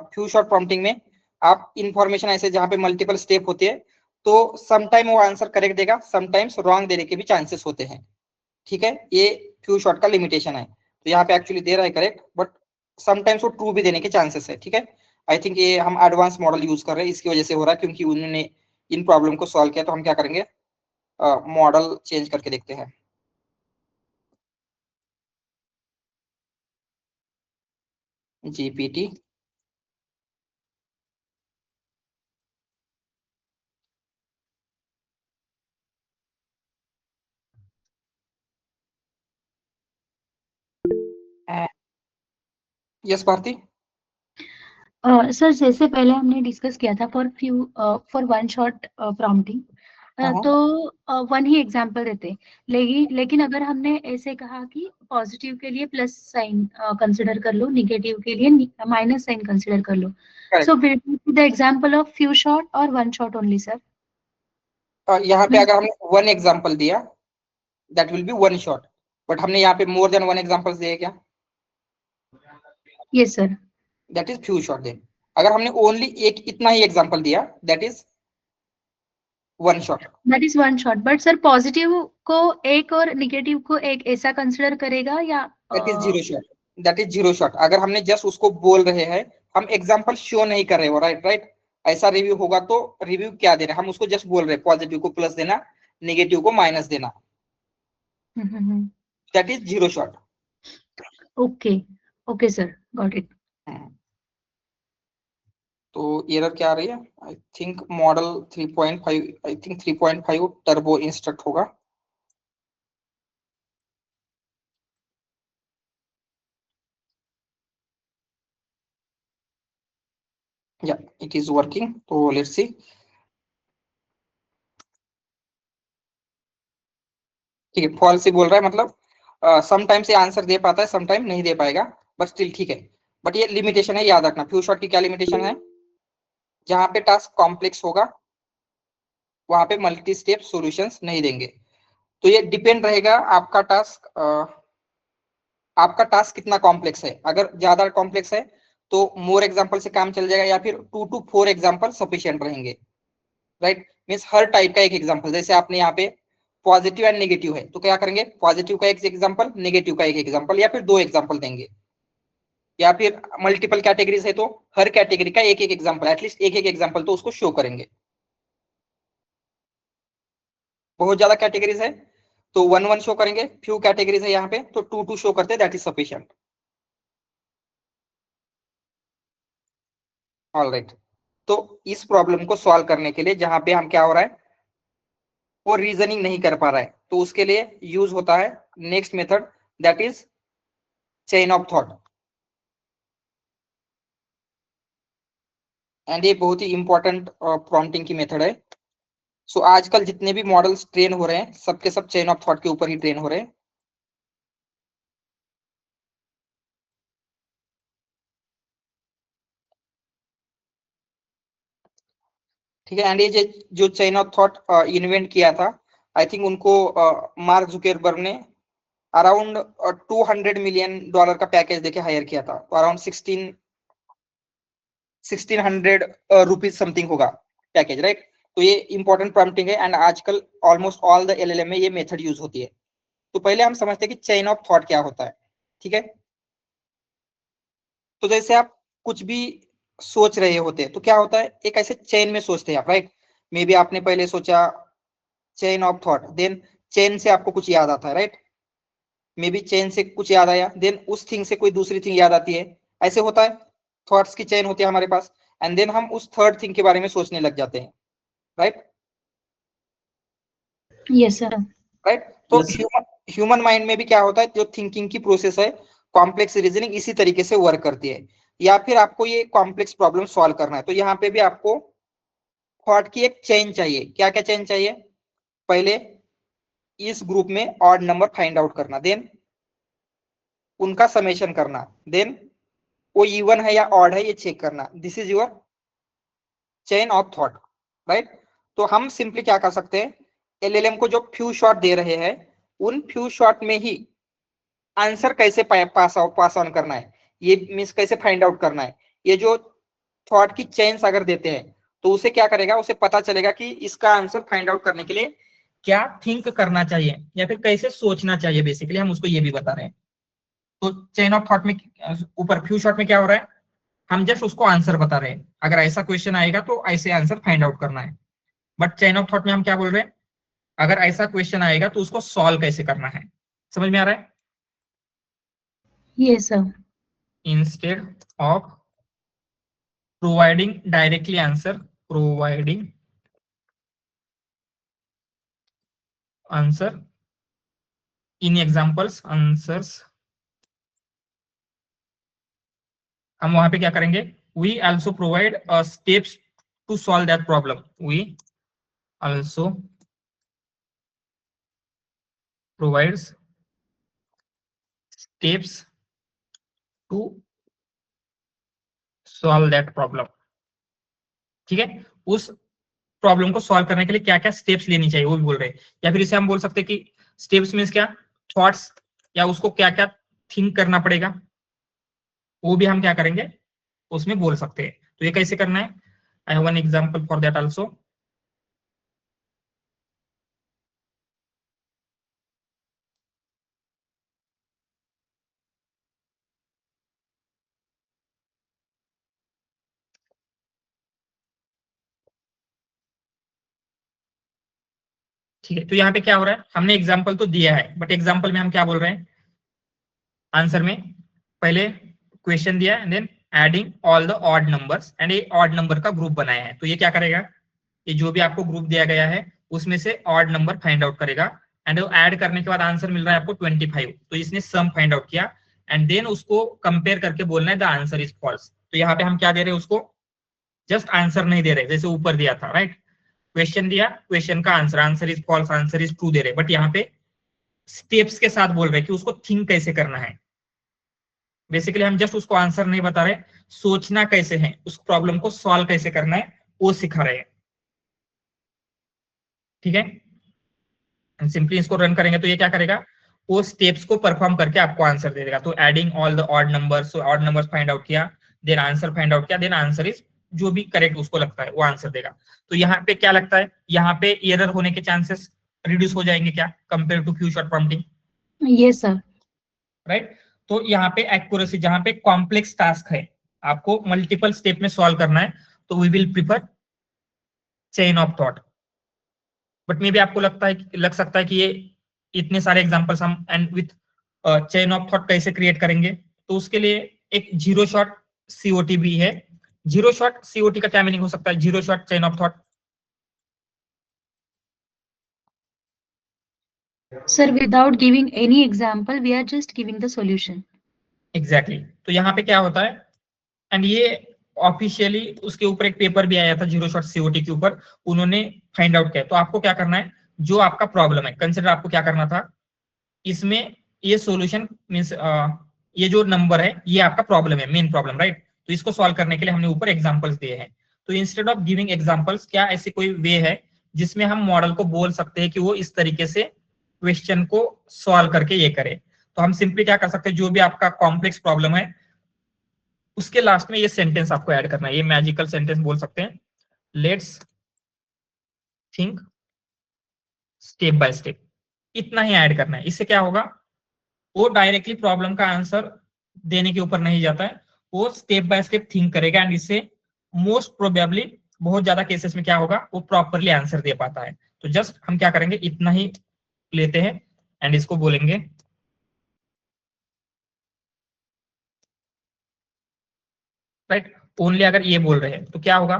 फ्यू शॉर्ट प्रॉम्प्टिंग में आप इंफॉर्मेशन ऐसे जहाँ पे मल्टीपल स्टेप होती है, तो समटाइम वो आंसर करेक्ट देगा, समटाइम्स रॉन्ग देने के भी चांसेस होते हैं, ठीक है। ये फ्यू शॉर्ट का लिमिटेशन है। तो यहाँ पे एक्चुअली दे रहा है करेक्ट, बट समटाइम्स वो ट्रू भी देने के चांसेस है, ठीक है। आई थिंक ये हम एडवांस मॉडल यूज कर रहे हैं, इसकी वजह से हो रहा है, क्योंकि उन्होंने इन प्रॉब्लम को सॉल्व किया। तो हम क्या करेंगे, मॉडल चेंज करके देखते हैं। GPT yes Bharti. सर जैसे पहले हमने डिस्कस किया था फॉर वन शॉट प्रॉम्प्टिंग, तो वन ही एग्जांपल देते, लेकिन अगर हमने ऐसे कहा कि पॉजिटिव के लिए प्लस साइन कंसिडर कर लो, निगेटिव के लिए माइनस साइन कंसिडर कर लो, so the example of few shot और वन शॉट ओनली सर। यहाँ पे अगर हमने वन एग्जांपल दिया that will be one shot, but हमने यहाँ पे मोर देन वन एग्जांपल्स दिए क्या, yes sir. That is few shot. Then अगर हमने ओनली एक इतना ही एग्जांपल दिया that is one shot. That is one shot, but sir positive को एक और निगेटिव को एक ऐसा कंसिडर करेगा या that is zero shot, that is zero shot. अगर हमने जस्ट उसको बोल रहे हैं, हम एग्जांपल शो नहीं कर रहे हो, राइट राइट। ऐसा रिव्यू होगा तो रिव्यू क्या दे रहे हैं, हम उसको जस्ट बोल रहे हैं पॉजिटिव को प्लस देना, नेगेटिव को माइनस देना, that is zero shot. Okay okay sir, got it. तो एरर क्या आ रही है, I think model 3.5, I think 3.5 turbo instruct होगा। या इट इट इज वर्किंग, तो लेट्स सी। ठीक है, फॉल्स ही बोल रहा है, मतलब समटाइम्स ये आंसर दे पाता है, समटाइम नहीं दे पाएगा, बट स्टिल ठीक है। बट ये लिमिटेशन है, याद रखना। फ्यू शॉट की क्या लिमिटेशन है? जहां पे टास्क कॉम्प्लेक्स होगा वहां पे मल्टी स्टेप सॉल्यूशंस नहीं देंगे। तो ये डिपेंड रहेगा आपका टास्क कितना कॉम्प्लेक्स है। अगर ज्यादा कॉम्प्लेक्स है तो मोर एग्जांपल से काम चल जाएगा, या फिर 2 to 4 एग्जांपल सफिशिएंट रहेंगे, राइट। मींस हर टाइप का एक एग्जांपल। जैसे आपने यहाँ पे पॉजिटिव एंड नेगेटिव है तो क्या करेंगे, पॉजिटिव का एक एग्जांपल, नेगेटिव का एक एग्जांपल, या फिर 2 एग्जांपल देंगे। या फिर मल्टीपल कैटेगरीज है तो हर कैटेगरी का एक एक एग्जांपल, एटलीस्ट एक एक एग्जांपल तो उसको शो करेंगे। बहुत ज्यादा कैटेगरीज है तो 1 शो करेंगे, फ्यू कैटेगरीज है यहाँ पे तो 2 शो करते हैं, दैट इज सफिशिएंट। ऑलराइट, तो इस प्रॉब्लम को सॉल्व करने के लिए जहां पे हम क्या हो रहा है, वो रीजनिंग नहीं कर पा रहा है, तो उसके लिए यूज होता है next method, that is chain of thought. And ये बहुत ही इंपॉर्टेंट प्रॉम्प्टिंग की मेथड है। सो आजकल जितने भी मॉडल्स ट्रेन हो रहे हैं सबके सब चेन ऑफ थॉट के ऊपर ही ट्रेन हो रहे हैं। ठीक है, एंड ये जो चेन ऑफ थॉट इन्वेंट किया था, आई थिंक उनको मार्क जुकरबर्ग ने अराउंड $200 मिलियन का पैकेज देके हायर किया था, तो अराउंड 1600 रुपीज समथिंग होगा पैकेज, राइट। तो ये इंपॉर्टेंट प्रॉम्प्टिंग है एंड आजकल ऑलमोस्ट ऑल द एलएलएम में ये मेथड यूज होती है। तो पहले हम समझते हैं कि चेन ऑफ थॉट क्या होता है, ठीक है। तो जैसे आप कुछ भी सोच रहे होते हैं तो क्या होता है, एक ऐसे चेन में सोचते हैं आप, राइट। मे बी आपने पहले सोचा chain of thought, then chain से आपको कुछ याद आता है, राइट। मे बी चेन से कुछ याद आया, देन उस थिंग से कोई दूसरी थिंग याद आती है, ऐसे होता है। थॉट्स की चेन होती है हमारे पास, एंड देन हम उस थर्ड थिंग के बारे में सोचने लग जाते हैं, राइट। Yes sir. राइट, तो Yes, sir. ह्यूमन माइंड में भी क्या होता है, जो थिंकिंग की प्रोसेस है, कॉम्प्लेक्स रीजनिंग इसी तरीके से वर्क करती है। या फिर आपको ये कॉम्प्लेक्स प्रॉब्लम सॉल्व करना है तो यहाँ पे भी आपको थॉट की एक चेन चाहिए। क्या क्या चेन चाहिए, पहले इस ग्रुप में ऑड नंबर फाइंड आउट करना, देन उनका समेशन करना, देन वो इवन है या ऑड है ये चेक करना। This is your chain of thought, right. तो हम सिंपली क्या कर सकते हैं, एलएलएम को जो फ्यू शॉट दे रहे हैं उन फ्यू शॉट में ही आंसर कैसे पास ऑन करना है, ये मीन्स कैसे फाइंड आउट करना है। ये जो थॉट की चेन्स अगर देते हैं तो उसे क्या करेगा, उसे पता चलेगा कि इसका आंसर फाइंड आउट करने के लिए क्या थिंक करना चाहिए या फिर कैसे सोचना चाहिए। बेसिकली हम उसको ये भी बता रहे हैं। तो चेन ऑफ थॉट में ऊपर फ्यू शॉट में क्या हो रहा है, हम जस्ट उसको आंसर बता रहे हैं, अगर ऐसा क्वेश्चन आएगा तो ऐसे आंसर फाइंड आउट करना है। बट चेन ऑफ थॉट में हम क्या बोल रहे हैं, अगर ऐसा क्वेश्चन आएगा तो उसको सॉल्व कैसे करना है। समझ में आ रहा है? Yes sir. Instead of providing directly answer, providing answer in examples, answers, हम वहां पे क्या करेंगे, we also provide steps to solve that problem, we also provides steps to solve that problem. ठीक है, उस प्रॉब्लम को सॉल्व करने के लिए क्या क्या स्टेप्स लेनी चाहिए वो भी बोल रहे हैं। या फिर इसे हम बोल सकते हैं कि स्टेप्स मींस क्या, थॉट्स, या उसको क्या क्या थिंक करना पड़ेगा वो भी हम क्या करेंगे उसमें बोल सकते हैं। तो ये कैसे करना है, आई have one example for that also. ठीक है, तो यहाँ पे क्या हो रहा है, हमने एग्जाम्पल तो दिया है बट एग्जाम्पल में हम क्या बोल रहे हैं, आंसर में पहले क्वेश्चन दिया and then adding all the odd numbers, and ये ऑड नंबर का ग्रुप बनाया है। तो ये क्या करेगा, ये जो भी आपको ग्रुप दिया गया है उसमें से ऑड नंबर फाइंड आउट करेगा, एंड वो ऐड करने के बाद आंसर मिल रहा है आपको 25। तो इसने सम फाइंड आउट किया एंड देन उसको कंपेयर करके बोलना है द आंसर इज फॉल्स। तो यहाँ पे हम क्या दे रहे हैं उसको, जस्ट आंसर नहीं दे रहे, जैसे ऊपर दिया था, राइट? क्वेश्चन दिया, क्वेश्चन का answer, answer is false, answer is true दे रहे, बट यहाँ पे स्टेप्स के साथ बोल रहे कि उसको थिंक कैसे करना है। बेसिकली हम जस्ट उसको आंसर नहीं बता रहे, सोचना कैसे है, उस प्रॉब्लम को सॉल्व कैसे करना है वो सिखा रहे हैं। ठीक है, सिंपली इसको रन करेंगे तो ये क्या करेगा, वो स्टेप्स को परफॉर्म करके आपको आंसर दे देगा। तो adding all the odd numbers, so odd numbers find out किया, देन आंसर फाइंड आउट किया, देन आंसर इज जो भी करेक्ट उसको लगता है वो आंसर देगा। तो यहाँ पे क्या लगता है, यहाँ पे एरर होने के चांसेस रिड्यूस हो जाएंगे क्या, compare to few shot prompting? Yes sir. Right? तो यहाँ पे एक्यूरेसी, जहां पे कॉम्प्लेक्स टास्क है, आपको मल्टीपल स्टेप में सॉल्व करना है, तो we will prefer chain of thought. But मे भी आपको लग सकता है कि ये इतने सारे एग्जांपल्स हम and with chain of thought कैसे क्रिएट करेंगे? तो उसके लिए एक जीरो शॉट सीओटी भी है। जीरो शॉट सीओटी का क्या मीनिंग हो सकता है? Zero shot chain of thought. Sir, without giving any example, we are just giving the solution. Exactly तो यहाँ पे क्या होता है, एंड ये ऑफिशियली उसके ऊपर एक पेपर भी आया था जीरो शॉट सीओटी के ऊपर, उन्होंने फाइंड आउट किया। तो आपको क्या करना है, जो आपका प्रॉब्लम है, कंसिडर आपको क्या करना था इसमें, ये सॉल्यूशन मींस ये जो नंबर है ये आपका प्रॉब्लम है, मेन प्रॉब्लम, राइट? तो इसको सॉल्व करने के लिए हमने ऊपर एग्जांपल्स दिए हैं। तो इंस्टेड ऑफ गिविंग एग्जांपल्स, क्या ऐसे कोई वे है जिसमें हम मॉडल को बोल सकते हैं कि वो इस तरीके से क्वेश्चन को सॉल्व करके ये करे? तो हम सिंपली क्या कर सकते हैं, जो भी आपका कॉम्प्लेक्स प्रॉब्लम है उसके लास्ट में ये सेंटेंस आपको ऐड करना है, ये मैजिकल सेंटेंस बोल सकते हैं, let's think step by step. इतना ही ऐड करना है। इससे क्या होगा, वो डायरेक्टली प्रॉब्लम का आंसर देने के ऊपर नहीं जाता है, वो स्टेप बाय स्टेप थिंक करेगा, एंड इससे मोस्ट प्रोबेबली बहुत ज्यादा केसेस में क्या होगा, वो प्रॉपरली आंसर दे पाता है। तो जस्ट हम क्या करेंगे, इतना ही लेते हैं एंड इसको बोलेंगे, राइट? ओनली अगर ये बोल रहे हैं तो क्या होगा,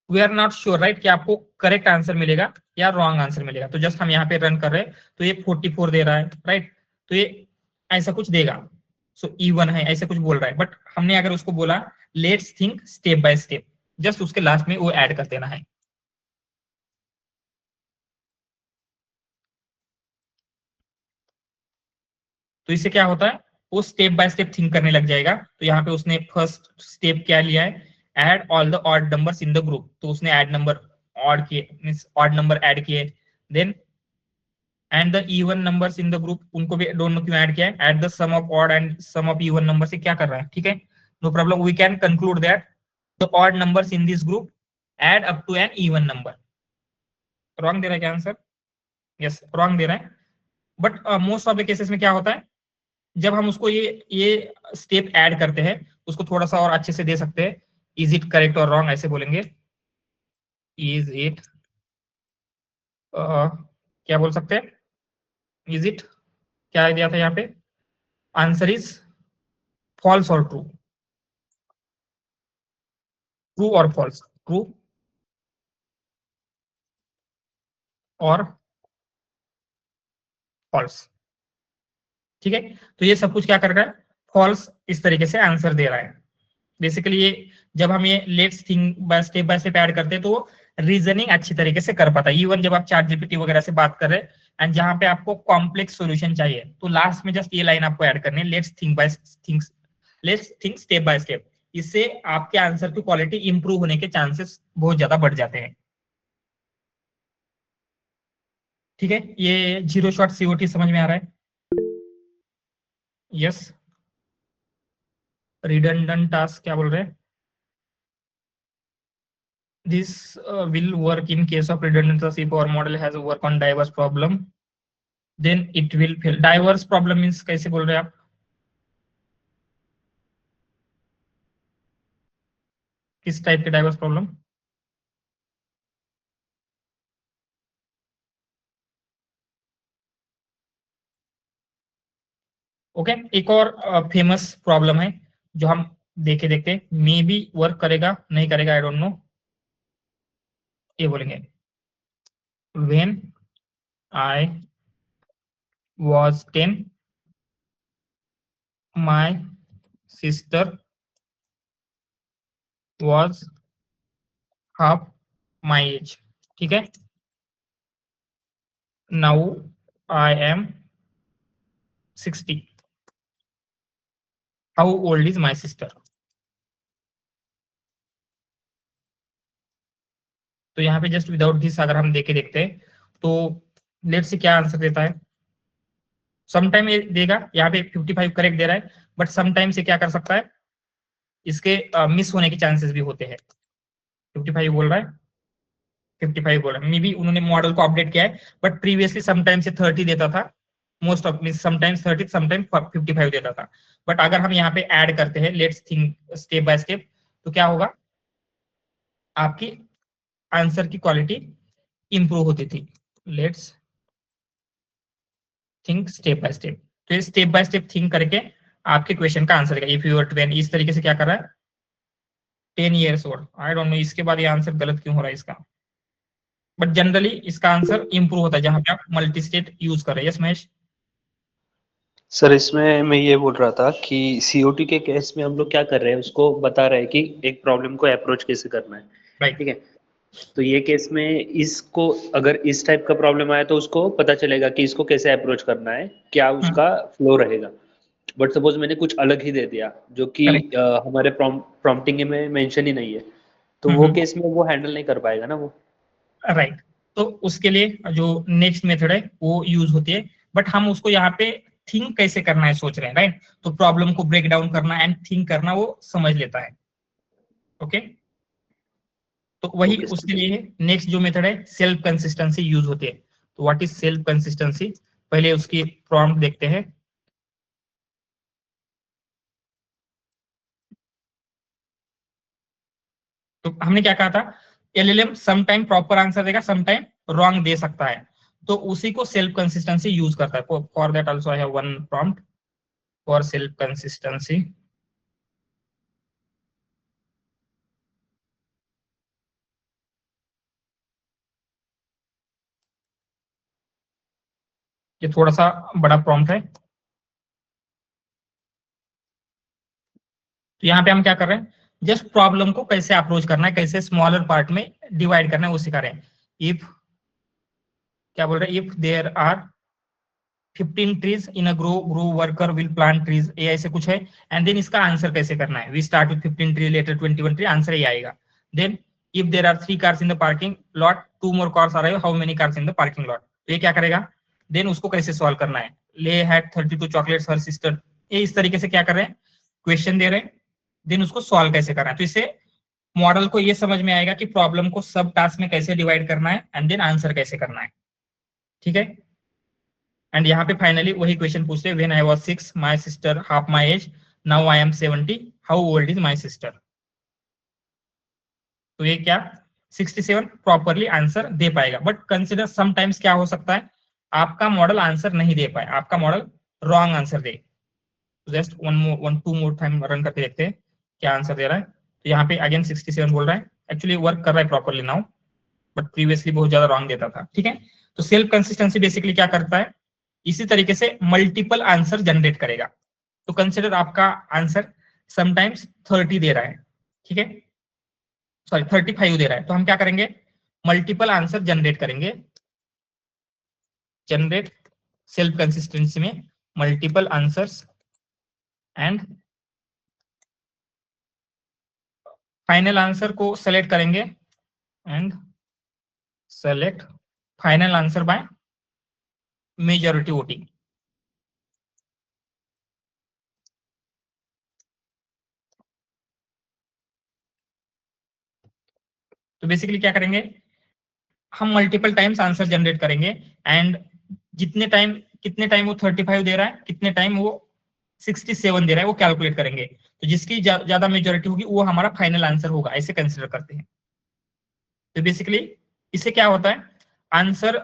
we are not sure, right, कि आपको करेक्ट आंसर मिलेगा या रॉन्ग आंसर मिलेगा। तो जस्ट हम यहाँ पे रन कर रहे हैं, तो ये 44 दे रहा है, राइट? तो ये ऐसा कुछ देगा, सो E1 है, ऐसा कुछ बोल रहा है। बट हमने अगर उसको बोला let's think step by step, just उसके लास्ट में वो ऐड कर देना है। तो इससे क्या होता है, वो स्टेप बाय स्टेप थिंक करने लग जाएगा। तो यहाँ पे उसने फर्स्ट स्टेप क्या लिया है, add all the odd numbers in the group. तो उसने ऐड नंबर ऑड किए, मींस ऑड नंबर ऐड किए, then and the even numbers in the group, उनको भी डोंट नो क्यों ऐड किया है, at the sum of odd and sum of even number से क्या कर रहा है, ठीक है, no problem, we can conclude that the odd numbers in this group add up to an even number. Wrong दे रहा है क्या आंसर? यस, रॉन्ग दे रहा है। But most of the cases में क्या होता है, जब हम उसको ये स्टेप ऐड करते हैं, उसको थोड़ा सा और अच्छे से दे सकते हैं, इज इट करेक्ट और रॉन्ग, ऐसे बोलेंगे, इज इट क्या बोल सकते हैं, इज इट, क्या दिया था यहाँ पे, आंसर इज फॉल्स और ट्रू, ट्रू और फॉल्स, ट्रू और फॉल्स। ठीक है, तो ये सब कुछ क्या कर रहा है, फॉल्स इस तरीके से आंसर दे रहा है। बेसिकली ये जब हम ये let's think by step add करते हैं तो रीजनिंग अच्छी तरीके से कर पाता है। इवन जब आप चैट जीपीटी वगैरह से बात कर रहे हैं एंड जहां पे आपको कॉम्प्लेक्स सॉल्यूशन चाहिए, तो लास्ट में जस्ट ये लाइन आपको ऐड करनी है, let's think step by step. इससे आपके आंसर की क्वालिटी इंप्रूव होने के चांसेस बहुत ज्यादा बढ़ जाते हैं। ठीक है, ये जीरो शॉट सीओटी समझ में आ रहा है? यस। रिडंडेंट टास्क क्या बोल रहे हैं, this will work in case of redundancy if our model has work on diverse problem, then it will fail। diverse problem means कैसे बोल रहे हैं आप, किस टाइप के डाइवर्स प्रॉब्लम? ओके, एक और फेमस प्रॉब्लम है जो हम देखे देखते मे बी वर्क करेगा नहीं करेगा, आई डोंट नो। ये बोलेंगे, when I was 10 my sister was half my age. ठीक है, now I am 60. How old is my sister? तो यहाँ पे जस्ट विदाउट दिस अगर हम देके देखते हैं तो लेट्स से क्या आंसर देता है। समटाइम ये देगा, यहाँ पे 55 करेक्ट दे रहा है, बट समटाइम से क्या कर सकता है, इसके मिस होने के चांसेस भी होते हैं। 55 बोल रहा है, 55 बोल रहा है, मे बी उन्होंने मॉडल को अपडेट किया है, बट प्रीवियसली समटाइम से 30 देता था, most of means sometimes 30 sometime 55 देता था। बट अगर हम यहाँ पे ऐड करते हैं, let's think step by step, तो क्या होगा, आपकी आंसर की क्वालिटी इंप्रूव होती थी। Let's think step by step. तो ये स्टेप बाय स्टेप थिंक करके आपके क्वेश्चन का आंसर देगा। इफ यू आर 20, इस तरीके से क्या कर रहा है, 10 years old, I don't know इसके बाद ये आंसर गलत क्यों हो रहा है इसका, बट जनरली इसका आंसर इंप्रूव होता है जहां पे आप मल्टी स्टेट यूज कर रहे हैं। यस महेश। सर इसमें मैं ये बोल रहा था कि सीओटी के केस में हम लोग क्या कर रहे हैं, उसको बता रहे हैं कि एक प्रॉब्लम को अप्रोच कैसे करना है, राइट। ठीक है। तो ये केस में इसको अगर इस टाइप का प्रॉब्लम आया तो उसको पता चलेगा कि इसको कैसे अप्रोच करना है, क्या उसका फ्लो रहेगा। बट सपोज मैंने कुछ अलग ही दे दिया जो कि हमारे प्रॉम्प्टिंग में मेंशन ही नहीं है, तो वो केस में वो हैंडल नहीं कर पाएगा ना वो। राइट, तो उसके लिए जो नेक्स्ट मेथड है वो यूज होती है, बट हम उसको यहाँ पे थिंक कैसे करना है सोच रहे हैं, राइट। तो प्रॉब्लम को ब्रेक डाउन करना एंड थिंक करना वो समझ लेता है। ओके, तो वही Okay, उसके लिए नेक्स्ट जो मेथड है सेल्फ कंसिस्टेंसी यूज होती है। तो व्हाट इज सेल्फ कंसिस्टेंसी, पहले उसकी प्रॉम्प्ट देखते हैं। तो हमने क्या कहा था, एलएलएम समटाइम प्रॉपर आंसर देगा, समटाइम रॉन्ग दे सकता है, तो उसी को सेल्फ कंसिस्टेंसी यूज करता है। For that also I have one prompt for self consistency. ये थोड़ा सा बड़ा प्रॉम्प्ट है। तो यहाँ पे हम क्या कर रहे हैं, जस्ट प्रॉब्लम को कैसे अप्रोच करना है, कैसे स्मॉलर पार्ट में डिवाइड करना है वो सिखा रहे हैं। इफ क्या बोल रहे हैं, if there are 15 trees in a grow worker will plant trees, ये ऐसे कुछ है। एंड देन इसका आंसर कैसे करना है, we start with 15 tree, later 21 tree, answer ये आएगा। Then if there are 3 cars in the parking lot, 2 more cars आ रहे हो, how many cars in the parking lot, तो ये क्या करेगा, देन उसको कैसे सॉल्व करना है। ले हैड 32 chocolates her sister, ये इस तरीके से क्या कर रहे हैं, क्वेश्चन दे रहे हैं, देन उसको सॉल्व कैसे करना है। तो इससे मॉडल को ये समझ में आएगा कि प्रॉब्लम को सब टास्क में कैसे डिवाइड करना है एंड देन आंसर कैसे करना है। ठीक है, एंड यहाँ पे फाइनली वही क्वेश्चन पूछते हैं, when I was 6 my sister half my age, now I am 70, how old is my sister. तो ये क्या 67 प्रॉपरली आंसर दे पाएगा, बट कंसिडर समटाइम्स क्या हो सकता है, आपका मॉडल आंसर नहीं दे पाए, आपका मॉडल रॉन्ग आंसर दे। Just one two more time run करके देखते हैं क्या आंसर दे रहा है। तो यहाँ पे अगेन 67 बोल रहा है, एक्चुअली वर्क कर रहा है प्रॉपरली नाउ, बट प्रीवियसली बहुत ज्यादा रॉन्ग देता था। ठीक है, तो सेल्फ कंसिस्टेंसी बेसिकली क्या करता है, इसी तरीके से मल्टीपल आंसर जनरेट करेगा। तो कंसिडर आपका आंसर समटाइम्स 30 दे रहा है, ठीक है, सॉरी 35 दे रहा है, तो हम क्या करेंगे, मल्टीपल आंसर जनरेट करेंगे। जनरेट सेल्फ कंसिस्टेंसी में multiple answers and final answer को सेलेक्ट करेंगे and select final answer by majority voting. तो बेसिकली क्या करेंगे, हम मल्टीपल टाइम्स आंसर जनरेट करेंगे एंड कितने टाइम वो 35 दे रहा है, कितने टाइम वो 67 दे रहा है, वो कैलकुलेट करेंगे। तो जिसकी ज्यादा मेजॉरिटी होगी वो हमारा फाइनल आंसर होगा, ऐसे कंसिडर करते हैं। तो बेसिकली इससे क्या होता है, आंसर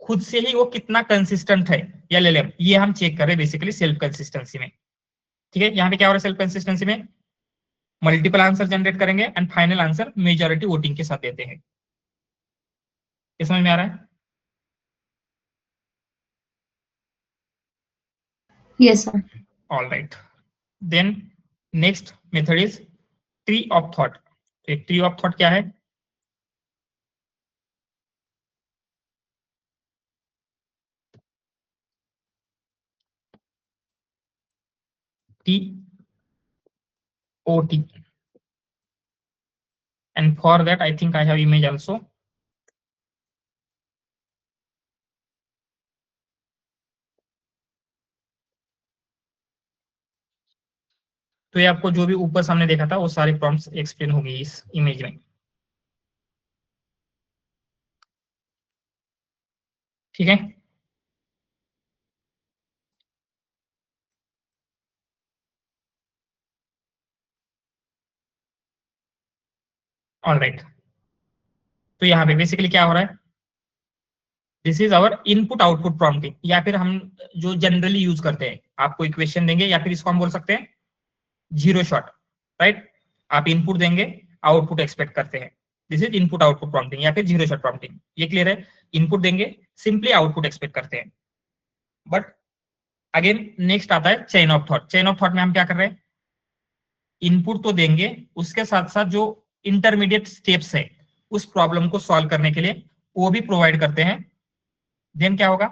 खुद से ही वो कितना कंसिस्टेंट है या ले लें, ये हम चेक कर रहे हैं बेसिकली सेल्फ कंसिस्टेंसी में। ठीक है, यहाँ पे क्या हो रहा है, सेल्फ कंसिस्टेंसी में मल्टीपल आंसर जनरेट करेंगे and final answer majority voting के साथ देते हैं। ये समझ में आ रहा है? Yes, sir. All right. Then next method is tree of thought. तो एक ट्री ऑफ थॉट क्या है? TOT. And for that, I think I have image also. तो ये आपको जो भी ऊपर सामने देखा था वो सारे प्रॉम्प्ट्स एक्सप्लेन हो गई इस इमेज में, ठीक है। ऑलराइट, तो यहाँ पे बेसिकली क्या हो रहा है, this is our input output prompting, या फिर हम जो जनरली यूज करते हैं, आपको इक्वेशन देंगे या फिर इसको हम बोल सकते हैं जीरो शॉट, राइट। आप इनपुट देंगे, आउटपुट एक्सपेक्ट करते हैं, this is input output prompting या फिर जीरो शॉट प्रॉम्प्टिंग। ये क्लियर है? इनपुट देंगे, सिंपली आउटपुट एक्सपेक्ट करते हैं। बट अगेन नेक्स्ट आता है chain of thought. Chain of thought में हम क्या कर रहे हैं, इनपुट तो देंगे, उसके साथ साथ जो इंटरमीडिएट स्टेप्स है उस प्रॉब्लम को सॉल्व करने के लिए वो भी प्रोवाइड करते हैं। देन क्या होगा,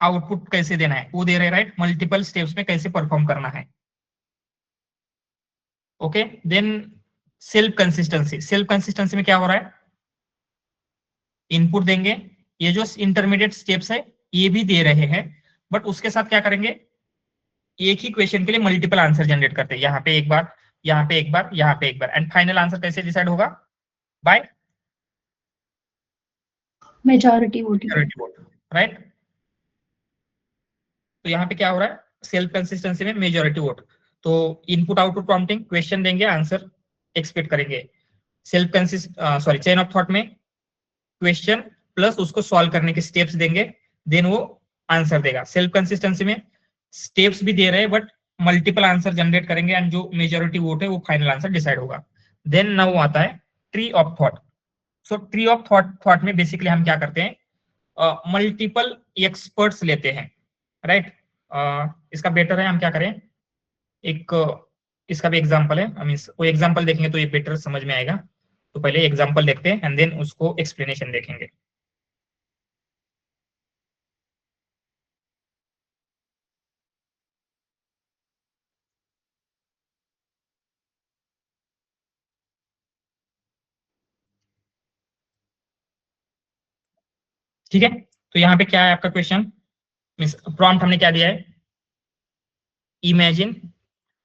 आउटपुट कैसे देना है वो दे रहे, राइट। मल्टीपल स्टेप्स में कैसे परफॉर्म करना है, okay. Then self consistency. Self consistency में क्या हो रहा है, इनपुट देंगे, ये जो इंटरमीडिएट स्टेप्स है ये भी दे रहे हैं, बट उसके साथ क्या करेंगे, एक ही क्वेश्चन के लिए मल्टीपल आंसर जनरेट करते हैं, यहाँ पे एक बार, यहाँ पे एक बार, यहाँ पे एक बार, एंड फाइनल आंसर कैसे डिसाइड होगा, by majority voting, vote, right. तो यहाँ पे क्या हो रहा है, सेल्फ कंसिस्टेंसी में मेजॉरिटी वोट। तो इनपुट आउटपुट प्रॉम्प्टिंग, क्वेश्चन देंगे, आंसर एक्सपेक्ट करेंगे। Self sorry chain of thought में क्वेश्चन प्लस उसको सॉल्व करने के स्टेप्स देंगे, देन वो आंसर देगा। सेल्फ कंसिस्टेंसी में स्टेप्स भी दे रहे हैं बट मल्टीपल आंसर जनरेट करेंगे एंड जो मेजॉरिटी वोट है वो फाइनल आंसर डिसाइड होगा। देन नाउ आता है tree of thought. So tree of thought में बेसिकली हम क्या करते हैं, मल्टीपल एक्सपर्ट्स लेते हैं, राइट। इसका बेटर है हम क्या करें, एक इसका भी एग्जांपल है, हम वो एग्जांपल देखेंगे तो ये बेटर समझ में आएगा। तो पहले एग्जांपल देखते हैं एंड देन उसको एक्सप्लेनेशन देखेंगे। ठीक है, तो यहाँ पे क्या है आपका क्वेश्चन, प्रॉम्प्ट हमने क्या दिया है, imagine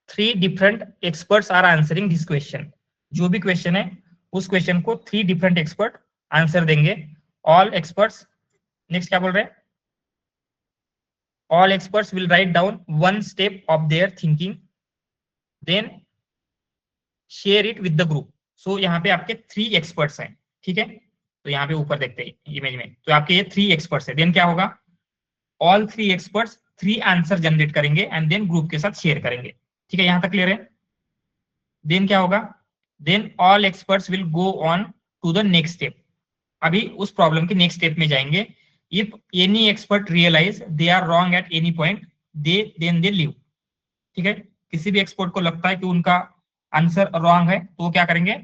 3 different experts are answering this question. जो भी क्वेश्चन है उस क्वेश्चन को 3 डिफरेंट एक्सपर्ट आंसर देंगे। ऑल एक्सपर्ट्स, नेक्स्ट क्या बोल रहे हैं, all experts will write down 1 step of their thinking, then share it with the group. So यहाँ पे आपके 3 एक्सपर्ट्स हैं, ठीक है। तो यहाँ पे ऊपर देखते हैं इमेज में, तो आपके ये 3 एक्सपर्ट्स है। देन क्या होगा, ऑल 3 एक्सपर्ट्स 3 आंसर जनरेट करेंगे एंड देन ग्रुप के साथ शेयर करेंगे, ठीक है, यहाँ तक क्लियर है। देन क्या होगा, then all experts will go on to the next step. अभी उस प्रॉब्लम के नेक्स्ट स्टेप में जाएंगे। If any expert realise they are wrong at any point, then they leave, ठीक है। किसी भी एक्सपर्ट को लगता है कि उनका आंसर रॉन्ग है तो वो क्या करेंगे,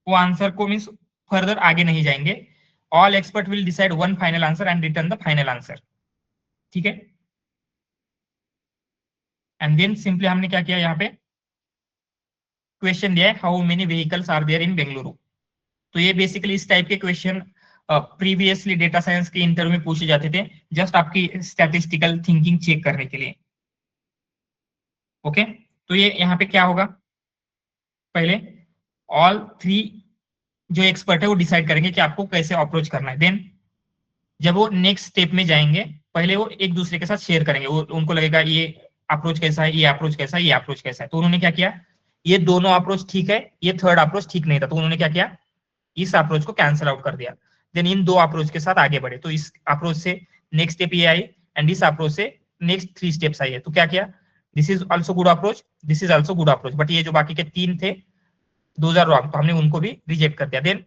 वो आंसर को मीन्स फर्दर आगे नहीं जाएंगे। All expert will decide 1 final answer and return the final answer, ठीक है। एंड देन सिंपली हमने क्या किया, यहाँ पे क्वेश्चन दिया है, how many vehicles are there in Bengaluru. तो ये बेसिकली इस टाइप के क्वेश्चन प्रीवियसली डेटा साइंस के इंटरव्यू में पूछे जाते थे, जस्ट आपकी स्टैटिस्टिकल थिंकिंग चेक करने के लिए, ओके। तो ये यहाँ पे क्या होगा, पहले ऑल 3 जो एक्सपर्ट है वो डिसाइड करेंगे कि आपको कैसे अप्रोच करना है। देन जब वो नेक्स्ट स्टेप में जाएंगे, पहले वो एक दूसरे के साथ शेयर करेंगे, वो उनको लगेगा ये अप्रोच कैसा है, ये अप्रोच कैसा है, ये अप्रोच कैसा है। तो उन्होंने क्या किया, ये दोनों अप्रोच ठीक है, ये थर्ड अप्रोच ठीक नहीं था, तो उन्होंने क्या किया, इस अप्रोच को कैंसिल आउट कर दिया। देन इन 2 अप्रोच के साथ आगे बढ़े, तो इस अप्रोच से नेक्स्ट स्टेप ये आई एंड इस अप्रोच से नेक्स्ट 3 स्टेप्स आई है। तो क्या किया, this is also good approach, this is also good approach, but ये जो बाकी के 3 थे दोज आर रॉन्ग, तो हमने उनको भी रिजेक्ट कर दिया। देन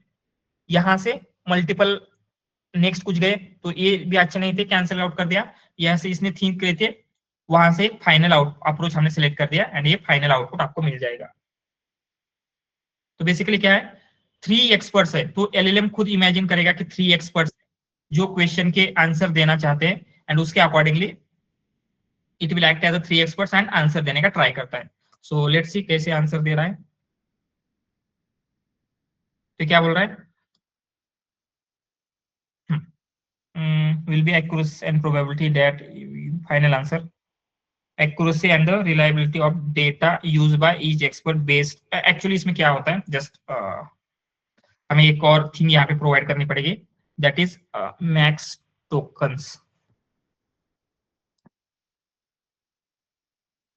यहाँ से मल्टीपल नेक्स्ट कुछ गए तो ये भी अच्छे नहीं थे, कैंसिल आउट कर दिया। यहाँ से इसने थिंक करे थे वहां से फाइनल आउट अप्रोच हमने सिलेक्ट कर दिया एंड ये फाइनल आउटपुट आपको मिल जाएगा। तो बेसिकली क्या है, 3 एक्सपर्ट्स है, तो एलएलएम खुद इमेजिन करेगा कि 3 एक्सपर्ट्स जो क्वेश्चन के आंसर देना चाहते हैं एंड उसके accordingly it will act as a 3 experts and answer देने का ट्राई करता है। सो लेट्स सी कैसे आंसर दे रहा है। तो क्या बोल रहा है, will be accuracy and probability that final answer, accuracy and the reliability of data used by each expert based, actually इसमें क्या होता है, जस्ट हमें एक और थिंग यहाँ पे प्रोवाइड करनी पड़ेगी, that is max tokens,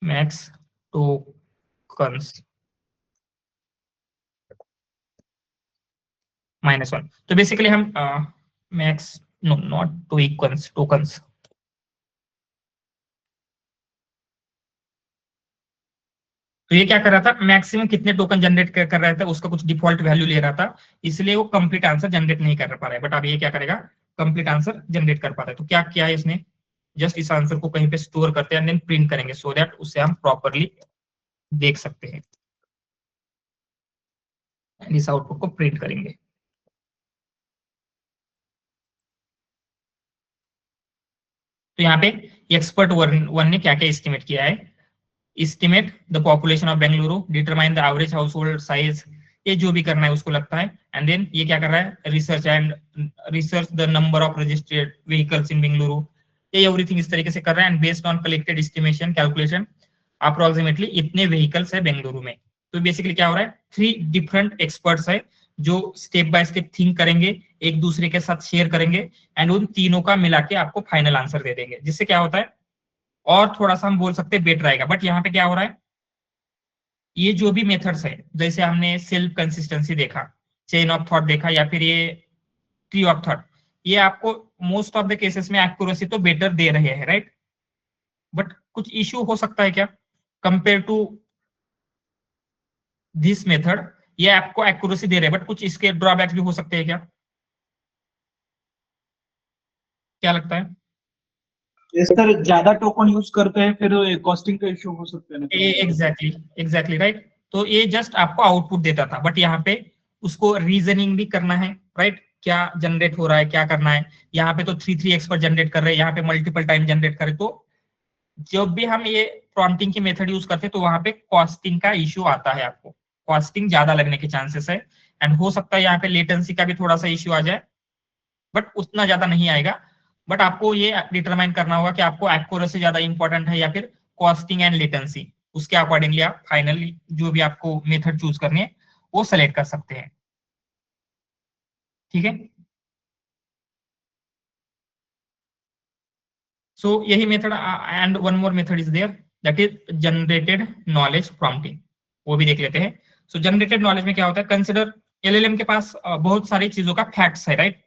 max tokens -1। तो बेसिकली हम max no not tokens, tokens तो ये क्या कर रहा था, मैक्सिमम कितने टोकन जनरेट कर रहा था, उसका कुछ डिफॉल्ट वैल्यू ले रहा था, इसलिए वो कंप्लीट आंसर जनरेट नहीं कर पा रहा है। बट अब ये क्या करेगा, कंप्लीट आंसर जनरेट कर पा रहा है। तो क्या किया है इसने, जस्ट इस आंसर को कहीं पे स्टोर करते हैं एंड देन प्रिंट करेंगे सो दैट उसे हम प्रॉपरली देख सकते हैं एंड इस आउटपुट को प्रिंट करेंगे। तो यहाँ पे एक्सपर्ट वन ने क्या क्या एस्टिमेट किया है, estimate the population of Bengaluru, determine the average household size, ये जो भी करना है उसको लगता है। एंड देन ये क्या कर रहा है, research the number of registered vehicles इन बेंगलुरु, ये एवरीथिंग इस तरीके से कर रहा है and based on collected estimation calculation approximately इतने व्हीकल्स है बेंगलुरु में। तो बेसिकली क्या हो रहा है, 3 डिफरेंट एक्सपर्ट्स है जो स्टेप बाय स्टेप थिंक करेंगे, एक दूसरे के साथ शेयर करेंगे एंड उन तीनों का मिला के आपको फाइनल आंसर दे देंगे, जिससे क्या होता है और थोड़ा सा हम बोल सकते हैं बेटर आएगा। बट यहाँ पे क्या हो रहा है, ये जो भी मेथड्स है, जैसे हमने सेल्फ कंसिस्टेंसी देखा, चेन ऑफ थॉट देखा, या फिर ये ट्री ऑफ थॉट, ये आपको मोस्ट ऑफ द केसेस में एक्यूरेसी तो बेटर दे रहे हैं, राइट। बट कुछ इश्यू हो सकता है क्या कंपेयर टू दिस मेथड, ये आपको एक्यूरेसी दे रहे हैं बट कुछ इसके ड्रॉबैक्स भी हो सकते हैं क्या लगता है? इस तरह ज्यादा टोकन यूज करते हैं फिर कॉस्टिंग का इशू हो सकता है। Exactly right. तो ये जस्ट आपको आउटपुट देता था, बट यहाँ पे उसको रीजनिंग भी करना है, राइट, क्या जनरेट हो रहा है, क्या करना है। यहाँ पे तो 3 एक्सपर्ट जनरेट कर रहे हैं, यहाँ पे मल्टीपल टाइम जनरेट करे। तो जब भी हम ये प्रॉम्प्टिंग की मेथड यूज करते हैं तो वहां पे कॉस्टिंग का इश्यू आता है, आपको कॉस्टिंग ज्यादा लगने के चांसेस है एंड हो सकता है यहाँ पे लेटेंसी का भी थोड़ा सा इश्यू आ जाए, बट उतना ज्यादा नहीं आएगा। बट आपको ये डिटरमाइन करना होगा कि आपको एक्यूरेसी ज्यादा इंपॉर्टेंट है या फिर कॉस्टिंग एंड लेटेंसी, उसके अकॉर्डिंगली आप फाइनली जो भी आपको मेथड चूज करनी है वो सेलेक्ट कर सकते हैं, ठीक है। सो यही method and one more method is there, that is generated knowledge prompting, वो भी देख लेते हैं। सो जनरेटेड नॉलेज में क्या होता है, कंसिडर एलएलएम के पास बहुत सारी चीजों का फैक्ट्स है, राइट,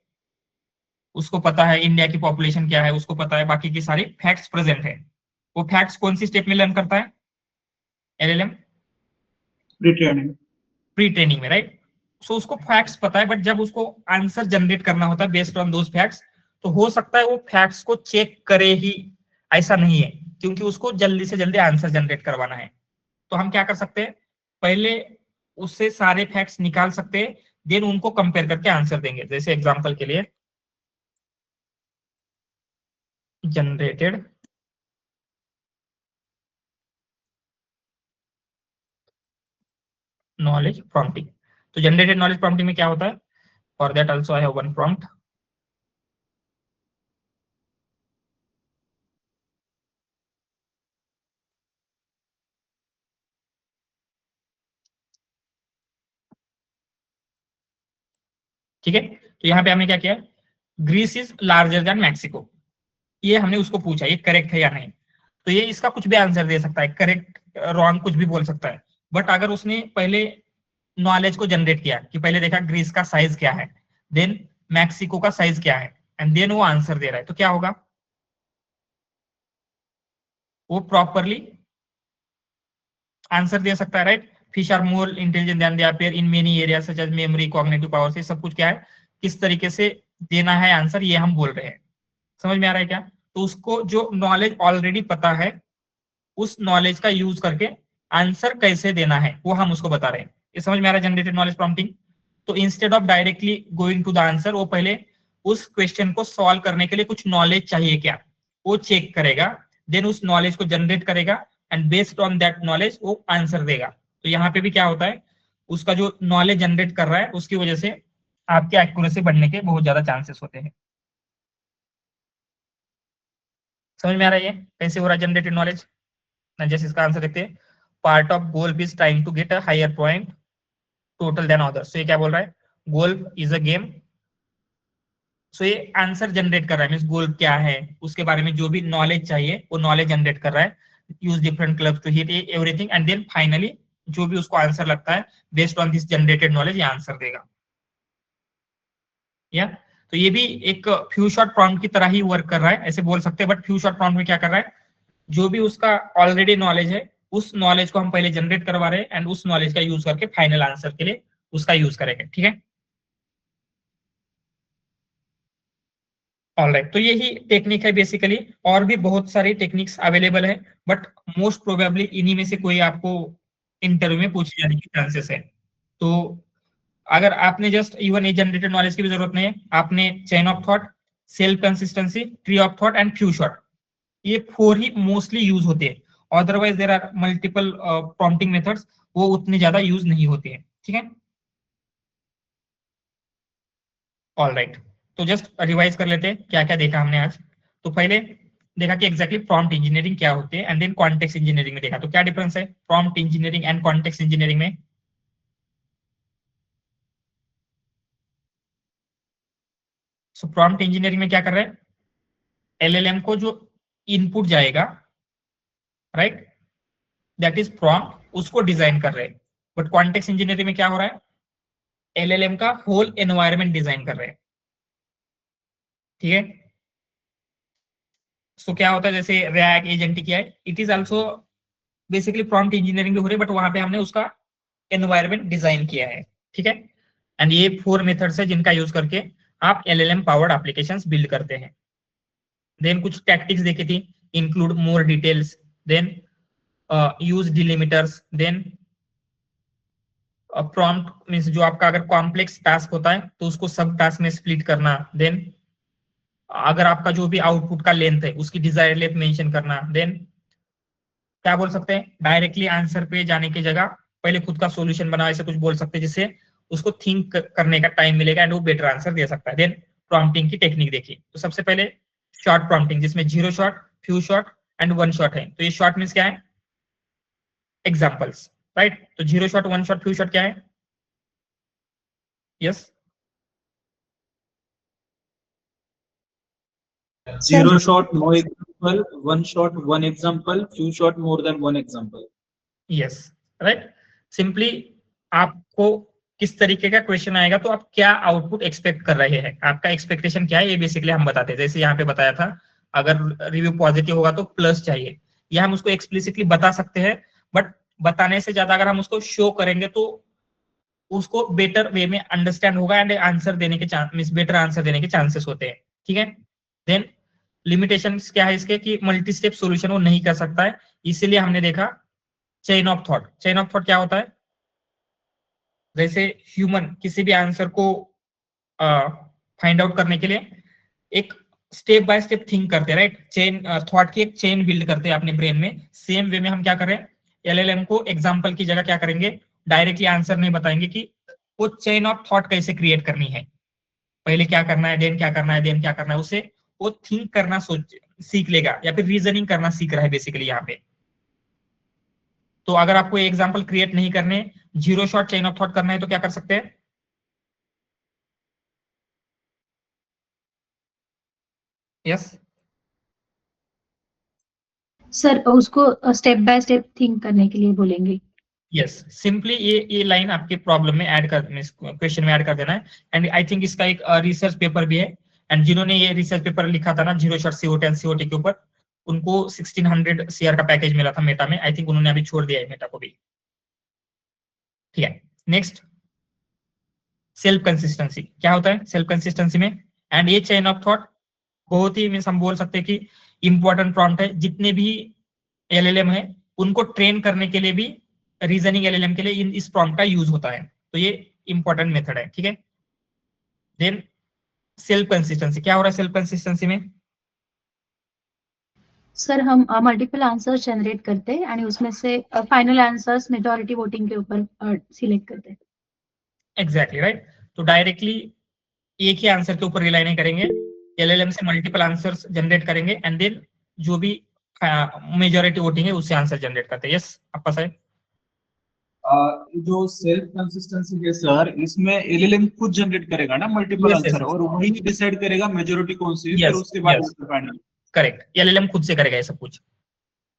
उसको पता है इंडिया की पॉपुलेशन क्या है, उसको पता है बाकी की सारी फैक्ट्स प्रेजेंट है। वो फैक्ट्स कौन सी स्टेप में लर्न करता है एलएलएम? प्री ट्रेनिंग में, राइट। सो उसको फैक्ट्स पता है, बट जब उसको आंसर जनरेट करना होता है बेस्ड ऑन दोस फैक्ट्स, तो हो सकता है वो फैक्ट्स को चेक करे ही, ऐसा नहीं है, क्योंकि उसको जल्दी से जल्दी आंसर जनरेट करवाना है। तो हम क्या कर सकते हैं, पहले उससे सारे फैक्ट्स निकाल सकते हैं, देन उनको कंपेयर करके आंसर देंगे। जैसे एग्जांपल के लिए जनरेटेड नॉलेज प्रॉम्प्टिंग। तो जनरेटेड नॉलेज प्रॉम्प्टिंग में क्या होता है, for that also I have one prompt. ठीक है, तो यहाँ पे हमने क्या किया, Greece is larger than Mexico, ये हमने उसको पूछा ये करेक्ट है या नहीं। तो ये इसका कुछ भी आंसर दे सकता है, करेक्ट रॉन्ग कुछ भी बोल सकता है। बट अगर उसने पहले नॉलेज को जनरेट किया कि पहले देखा ग्रीस का साइज क्या है, देन मैक्सिको का साइज क्या है, एंड देन वो आंसर दे रहा है, तो क्या होगा, वो प्रॉपरली आंसर दे सकता है, right. Fish are more intelligent than they appear in many areas such as memory, cognitive power, से सब कुछ क्या है, किस तरीके से देना है आंसर, ये हम बोल रहे हैं। समझ में आ रहा है क्या? तो उसको जो नॉलेज ऑलरेडी पता है उस नॉलेज का यूज करके आंसर कैसे देना है वो हम उसको बता रहे हैं। ये समझ में आ रहा है जनरेटेड नॉलेज प्रॉम्प्टिंग। तो instead of directly going to the answer, वो पहले उस क्वेश्चन को सॉल्व करने के लिए कुछ नॉलेज चाहिए क्या, वो चेक करेगा, देन उस नॉलेज को जनरेट करेगा and based on that knowledge वो आंसर देगा। तो यहाँ पे भी क्या होता है, उसका जो नॉलेज जनरेट कर रहा है उसकी वजह से आपके एक्यूरेसी बढ़ने के बहुत ज्यादा चांसेस होते हैं। समझ में आ रहा है ये कैसे हो रहा है जनरेटेड नॉलेज? जैसे इसका आंसर देखते हैं, part of golf is trying to get a higher point total than others. तो ये क्या बोल रहा है, golf is a game. So ये आंसर जनरेट कर रहा है, मींस गोल्फ क्या है उसके बारे में जो भी नॉलेज चाहिए वो नॉलेज जनरेट कर रहा है। Use different clubs to hit everything and then finally जो भी उसको आंसर लगता है based on this generated knowledge ये आंसर देगा। या तो ये भी एक फ्यू शॉट प्रॉम्प्ट की तरह ही वर्क कर रहा है, ऐसे बोल सकते हैं। बट फ्यू शॉट प्रॉम्प्ट में क्या कर रहा है, जो भी उसका ऑलरेडी नॉलेज है उस नॉलेज को हम पहले जनरेट करवा रहे हैं एंड उस नॉलेज का यूज करके फाइनल आंसर के लिए उसका यूज करेंगे। ठीक है, ऑलराइट। तो यही टेक्निक है बेसिकली, और भी बहुत सारी टेक्निक्स अवेलेबल है बट मोस्ट प्रोबेबली इन्हीं में से कोई आपको इंटरव्यू में पूछे जाने की चांसेस है। तो अगर आपने जस्ट इवन ये जनरेटेड नॉलेज की भी जरूरत नहीं है, आपने chain of thought, self consistency, tree of thought and few shot, ये 4 ही मोस्टली यूज होते हैं। Otherwise there are multiple prompting methods, वो उतने ज्यादा यूज नहीं होते हैं। ठीक है, ऑलराइट। तो जस्ट रिवाइज कर लेते हैं क्या क्या देखा हमने आज। तो पहले देखा कि एग्जैक्टली प्रॉम्प्ट इंजीनियरिंग क्या होती है एंड देन कॉन्टेक्स्ट इंजीनियरिंग में देखा तो क्या डिफरेंस है prompt engineering and context engineering में। सो प्रॉम्प्ट इंजीनियरिंग में क्या कर रहे हैं, एलएलएम को जो इनपुट जाएगा, राइट, दैट इज प्रॉम्प्ट, उसको डिजाइन कर रहे हैं। बट कॉन्टेक्स्ट इंजीनियरिंग में क्या हो रहा है, एलएलएम का होल एनवायरनमेंट डिजाइन कर रहे हैं। ठीक है, सो क्या होता है, जैसे रैग एजेंट किया है, it is also basically prompt engineering भी हो रही है बट वहां पे हमने उसका एनवायरनमेंट डिजाइन किया है। ठीक है, एंड ये 4 मेथड्स है जिनका यूज करके आप एलएलएम पावर्ड एप्लीकेशंस बिल्ड करते हैं। देन कुछ टैक्टिक्स देखी थी, include more details, then use delimiters, then prompt means जो आपका अगर कॉम्प्लेक्स टास्क होता है तो उसको सब टास्क में स्प्लिट करना, देन अगर आपका जो भी आउटपुट का लेंथ है उसकी डिजायर्ड लेंथ मेंशन करना, देन क्या बोल सकते हैं, डायरेक्टली आंसर पे जाने की जगह पहले खुद का सॉल्यूशन बना, ऐसे कुछ बोल सकते हैं जिससे उसको थिंक करने का टाइम मिलेगा एंड वो बेटर आंसर दे सकता है। देन प्रॉम्प्टिंग की टेक्निक देखिए, तो सबसे पहले शॉर्ट प्रॉम्प्टिंग जिसमें 0 shot, few shot and 1 shot है। तो ये शॉर्ट मींस क्या है, एग्जांपल्स, राइट। तो 0 शॉट, 1 शॉट, फ्यू शॉट क्या है, yes. 0 shot, no example, 1 shot, 1 example, few shot, more than 1 example. Yes, right. Simply आपको किस तरीके का क्वेश्चन आएगा तो आप क्या आउटपुट एक्सपेक्ट कर रहे हैं, आपका एक्सपेक्टेशन क्या है, ये बेसिकली हम बताते हैं। जैसे यहाँ पे बताया था, अगर रिव्यू पॉजिटिव होगा तो प्लस चाहिए, यह हम उसको एक्सप्लिसिटली बता सकते हैं। बट बताने से ज्यादा अगर हम उसको शो करेंगे तो उसको बेटर वे में अंडरस्टैंड होगा एंड आंसर देने के चांस, बेटर आंसर देने के चांसेस होते हैं। ठीक है, देन लिमिटेशंस क्या है इसके कि मल्टी स्टेप सॉल्यूशन वो नहीं कर सकता है, इसीलिए हमने देखा chain of thought. Chain of thought क्या होता है, जैसे ह्यूमन किसी भी आंसर को फाइंड आउट करने के लिए एक स्टेप बाय स्टेप थिंक करते हैं, राइट। चेन थॉट की एक चेन बिल्ड करते हैं अपने ब्रेन में। सेम वे में हम क्या कर रहे हैं, एलएलएम को एग्जांपल की जगह क्या करेंगे, डायरेक्टली आंसर नहीं बताएंगे कि वो चेन ऑफ थॉट कैसे क्रिएट करनी है, पहले क्या करना है, देन क्या करना है, देन क्या करना है, उसे वो थिंक करना सीख लेगा या फिर रीजनिंग करना सीख रहा है बेसिकली यहाँ पे। तो अगर आपको एग्जांपल क्रिएट नहीं करने, 0 शॉट चेन ऑफ थॉट करना है तो क्या कर सकते हैं, यस सर उसको स्टेप बाय स्टेप थिंक करने के लिए बोलेंगे। यस, सिंपली ये लाइन आपके प्रॉब्लम में ऐड कर, क्वेश्चन में ऐड कर देना है। एंड आई थिंक इसका एक रिसर्च पेपर भी है, एंड जिन्होंने ये रिसर्च पेपर लिखा था ना 0 शॉट CO10 एंड COT के ऊपर, उनको 1600 CR का पैकेज मिला था मेटा में। आई थिंक उन्होंने अभी छोड़ दिया है मेटा को भी। ठीक है, नेक्स्ट सेल्फ कंसिस्टेंसी। क्या होता है सेल्फ कंसिस्टेंसी में, एंड ये चेन ऑफ थॉट बहुत ही मींस हम बोल सकते हैं कि इंपॉर्टेंट प्रॉम्प्ट है। जितने भी एलएलएम है उनको ट्रेन करने के लिए भी रीजनिंग एलएलएम के लिए इस प्रॉम्प्ट का यूज होता है। तो ये इंपॉर्टेंट मेथड है, ठीक है। देन सेल्फ कंसिस्टेंसी, क्या हो रहा है सेल्फ कंसिस्टेंसी में? सर हम मल्टीपल आंसर्स जनरेट करते हैं आणि उसमें से फाइनल आंसर्स मेजॉरिटी वोटिंग के ऊपर सिलेक्ट करते हैं। Exactly right. तो डायरेक्टली एक ही आंसर के ऊपर रिलाई नहीं करेंगे, एलएलएम से मल्टीपल आंसर्स जनरेट करेंगे एंड देन जो भी मेजॉरिटी वोटिंग है उससे आंसर जनरेट करते हैं। यस आपका साहब। जो सेल्फ कंसिस्टेंसी है सर, इसमें एलएलएम खुद जनरेट करेगा ना मल्टीपल Yes, yes. आंसर, और वही डिसाइड करेगा मेजोरिटी कौन सी है, Yes, फिर उसके बाद yes. फाइनल। करेक्ट, एलएलएम खुद से करेगा ये सब कुछ।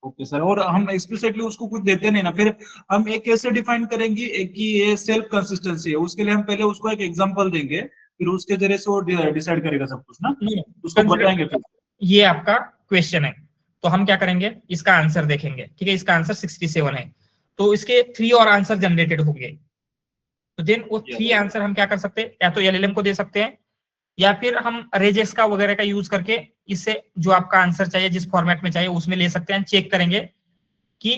ओके सर, और हम एक्सप्लिसिटली उसको कुछ देते नहीं ना, फिर हम एक कैसे डिफाइन करेंगे कि ये सेल्फ कंसिस्टेंसी है? उसके लिए हम पहले उसको एक एग्जांपल देंगे, फिर उसके जरिए से वो डिसाइड करेगा सब कुछ ना, उसको बताएंगे फिर। ये आपका क्वेश्चन है, तो हम क्या करेंगे, इसका आंसर देखेंगे, ठीक है। इसका आंसर 67 है, तो इसके 3 और आंसर जनरेटेड होंगे। तो देन वो 3 आंसर हम क्या कर सकते हैं, या तो एलएलएम को दे सकते हैं या फिर हम रेजेस का वगैरह का यूज करके इससे जो आपका आंसर चाहिए जिस फॉर्मेट में चाहिए उसमें ले सकते हैं। चेक करेंगे कि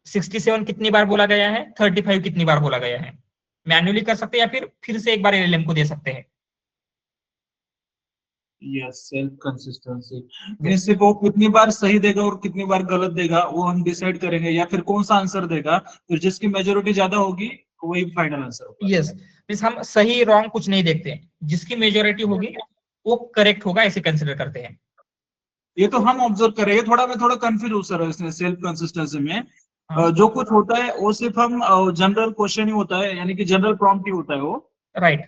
67 कितनी बार बोला गया है, 35 कितनी बार बोला गया है। मैन्युअली कर सकते हैं या फिर से एक बार एलएलएम को दे सकते हैं। यस, सेल्फ कंसिस्टेंसी में से वो कितनी बार सही देगा और कितनी बार गलत देगा वो हम डिसाइड करेंगे, या फिर कौन सा आंसर देगा, फिर जिसकी मेजोरिटी ज्यादा होगी वही फाइनल आंसर होगा। यस, मींस हम सही रॉन्ग कुछ नहीं देखते हैं, जिसकी मेजोरिटी होगी वो करेक्ट होगा ऐसे कंसिडर करते हैं। ये तो हम ऑब्जर्व करेंगे। मैं थोड़ा कंफ्यूज हूँ सर इसमें सेल्फ कंसिस्टेंसी में। जो कुछ होता है वो सिर्फ हम जनरल क्वेश्चन ही होता है, यानी कि जनरल प्रॉम्प्ट ही होता है वो, राइट।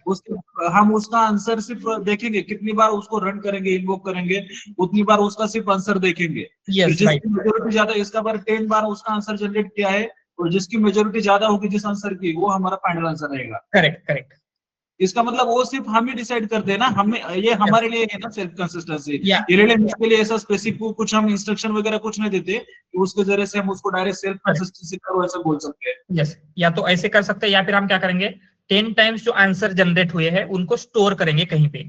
हम उसका आंसर सिर्फ देखेंगे, कितनी बार उसको रन करेंगे, इन्वोक करेंगे, उतनी बार उसका सिर्फ आंसर देखेंगे। यस, जिसकी राइट। मेजोरिटी ज्यादा, इसका बार 10 बार उसका आंसर जनरेट किया है, और जिसकी मेजोरिटी ज्यादा होगी जिस आंसर की, वो हमारा फाइनल आंसर रहेगा। Correct, correct. इसका मतलब वो सिर्फ हम ही डिसाइड करते हैं ना, हमें ये हमारे लिए है ना सेल्फ कंसिस्टेंसी। या इसके लिए ऐसा स्पेसिफिक कुछ हम इंस्ट्रक्शन वगैरह कुछ नहीं देते कि उसके जरिए से हम उसको डायरेक्ट सेल्फ कंसिस्टेंसी करो ऐसा बोल सकते हैं। यस, या तो ऐसे कर सकते हैं या फिर हम क्या करेंगे, 10 टाइम्स जो आंसर जनरेट हुए हैं उनको स्टोर करेंगे कहीं पे।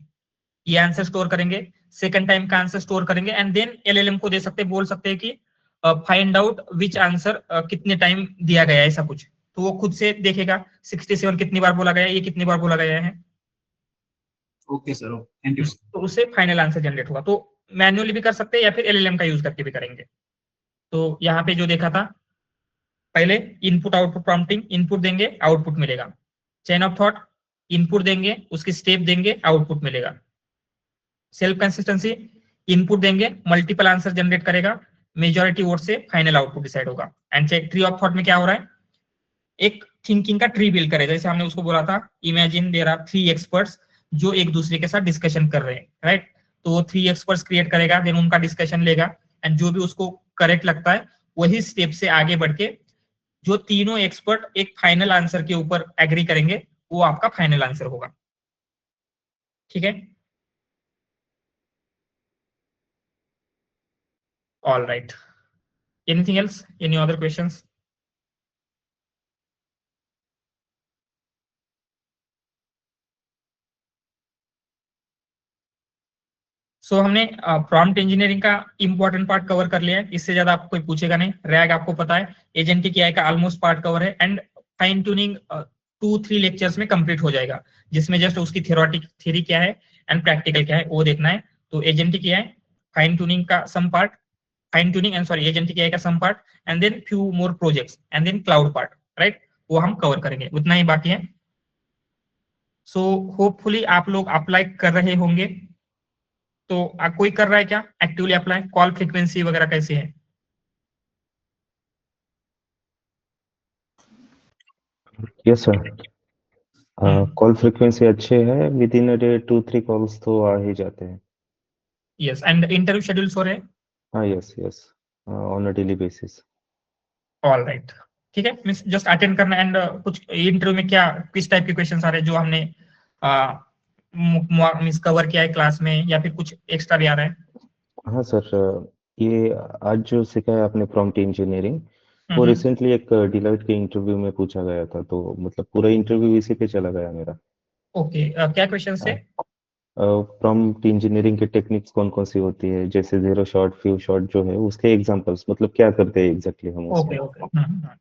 ये आंसर स्टोर करेंगे, सेकंड टाइम का आंसर स्टोर करेंगे एंड देन एलएलएम को दे सकते हैं, बोल सकते हैं कि फाइंड आउट विच आंसर कितने टाइम दिया गया है, ऐसा कुछ। तो वो खुद से देखेगा 67 कितनी बार बोला गया है, ये कितनी बार बोला गया है। Okay sir, thank you. तो उससे फाइनल आंसर जनरेट होगा। तो मैन्युअली भी कर सकते हैं या फिर एलएलएम का यूज करके भी करेंगे। तो यहाँ पे जो देखा था पहले, इनपुट आउटपुट प्रॉम्प्टिंग, इनपुट देंगे आउटपुट मिलेगा। चेन ऑफ थॉट, इनपुट देंगे उसकी स्टेप देंगे आउटपुट मिलेगा। सेल्फ कंसिस्टेंसी, इनपुट देंगे मल्टीपल आंसर जनरेट करेगा, मेजॉरिटी वोट से फाइनल आउटपुट डिसाइड होगा। And check tree of thought में क्या हो रहा है, एक थिंकिंग का ट्री बिल्ड करेगा। जैसे हमने उसको बोला था, इमेजिन देयर आर 3 एक्सपर्ट्स जो एक दूसरे के साथ डिस्कशन कर रहे हैं, राइट। तो वो 3 एक्सपर्ट्स क्रिएट करेगा, देन उनका डिस्कशन लेगा एंड जो भी उसको करेक्ट लगता है वही स्टेप से आगे बढ़ के जो तीनों एक्सपर्ट एक फाइनल आंसर के ऊपर एग्री करेंगे वो आपका फाइनल आंसर होगा, ठीक है। All right, anything else, any other questions? So हमने प्रॉम्प्ट इंजीनियरिंग का इंपॉर्टेंट पार्ट कवर कर लिया है, इससे ज्यादा आपको कोई पूछेगा नहीं। रैग आपको पता है, एजेंटिक एआई का ऑलमोस्ट पार्ट कवर है एंड फाइन ट्यूनिंग 2-3 लेक्चर्स में कंप्लीट हो जाएगा, जिसमें जस्ट उसकी थ्योरी क्या है एंड प्रैक्टिकल क्या है वो देखना है। तो एजेंटिक एआई, फाइन ट्यूनिंग का some part, fine tuning and sorry agentic AI का some part and then few more projects and then cloud part, right, वो हम कवर करेंगे। उतना ही बाकी है। सो होपफुली आप लोग अप्लाई कर रहे होंगे। तो कोई कर रहा है क्या एक्टिवली अप्लाई? कॉल फ्रीक्वेंसी वगैरह कैसी है? यस सर, कॉल फ्रीक्वेंसी अच्छे है, with in a day 2-3 calls तो आ ही जाते हैं। यस, एंड इंटरव्यू शेड्यूल्स हो रहे हैं? हाँ yes yes, on a daily basis. All right, ठीक है। मींस जस्ट अटेंड करना एंड कुछ इंटरव्यू में क्या किस टाइप के क्वेश्चंस आ रहे हैं जो हमने मिस कवर किया है क्लास में, या फिर कुछ एक्स्ट्रा भी आ रहा है? हाँ सर, ये आज जो सीखा है आपने प्रॉम्प्ट इंजीनियरिंग, वो रिसेंटली एक डिलाइट के इंटरव्यू में पूछा गया था, तो मतलब पूरा इंटरव्यू इसी पे चला गया मेरा। ओके, क्या क्वेश्चन थे? प्रॉम्प्ट इंजीनियरिंग के टेक्निक्स कौन कौन सी होती है, जैसे जीरो शॉट, फ्यू शॉट जो है उसके एग्जांपल्स, मतलब क्या करते हैं एग्जैक्टली हम ओके उसमें, ओके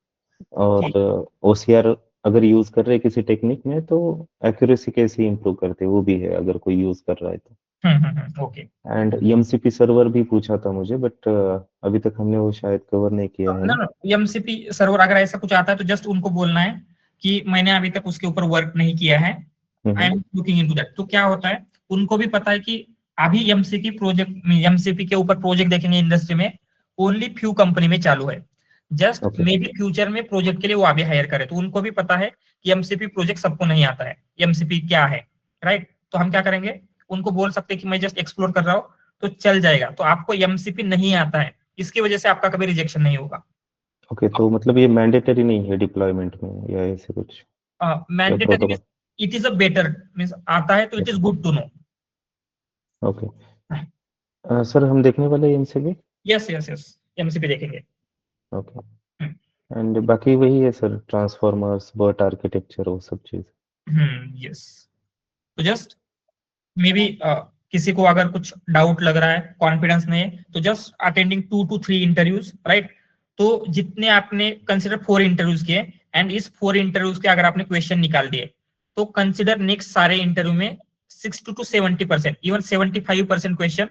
और ओसीआर अगर यूज कर रहे हैं किसी टेक्निक में तो एक्यूरेसी कैसे इंप्रूव करते हैं वो भी है अगर कोई यूज कर रहा है तो। ओके। एंड एमसीपी सर्वर भी पूछा था मुझे, बट अभी तक हमने वो शायद कवर नहीं किया है ना ना। एमसीपी सर्वर अगर ऐसा कुछ आता है तो जस्ट उनको बोलना है कि मैंने अभी तक उसके ऊपर वर्क नहीं किया है, I am looking into that. तो क्या होता है, उनको भी पता है कि अभी एमसीपी के ऊपर प्रोजेक्ट देखेंगे इंडस्ट्री में, ओनली फ्यू कंपनी में चालू है। Just Okay. May be future में प्रोजेक्ट के लिए वो आगे हायर करे, तो उनको भी पता है कि एमसीपी प्रोजेक्ट सबको नहीं आता है, एमसीपी क्या है, राइट। तो हम क्या करेंगे, उनको बोल सकते हैं कि मैं जस्ट एक्सप्लोर कर रहा हूँ, तो चल जाएगा। तो आपको एमसीपी नहीं आता है, इसकी वजह से आपका कभी रिजेक्शन नहीं होगा। ओके, तो मतलब ये मैंडेटरी नहीं है डिप्लॉयमेंट में या ऐसे कुछ mandatory protocol? It is a better means आता है तो it is good to know. Okay sir, हम देखने वाले MCB? Yes yes yes, MCP देखेंगे। ओके, एंड बाकी वही है सर, ट्रांसफॉर्मर्स, बर्ट आर्किटेक्चर, वो सब चीज। यस। तो जस्ट मे बी किसी को अगर कुछ डाउट लग रहा है, कॉन्फिडेंस नहीं है, तो just attending 2 to 3 interviews, right. तो जितने आपने कंसिडर 4 इंटरव्यूज किए, एंड इस 4 इंटरव्यूज के अगर आपने क्वेश्चन निकाल दिए, तो कंसिडर नेक्स्ट सारे इंटरव्यू में 60 to 70%, इवन 75% क्वेश्चन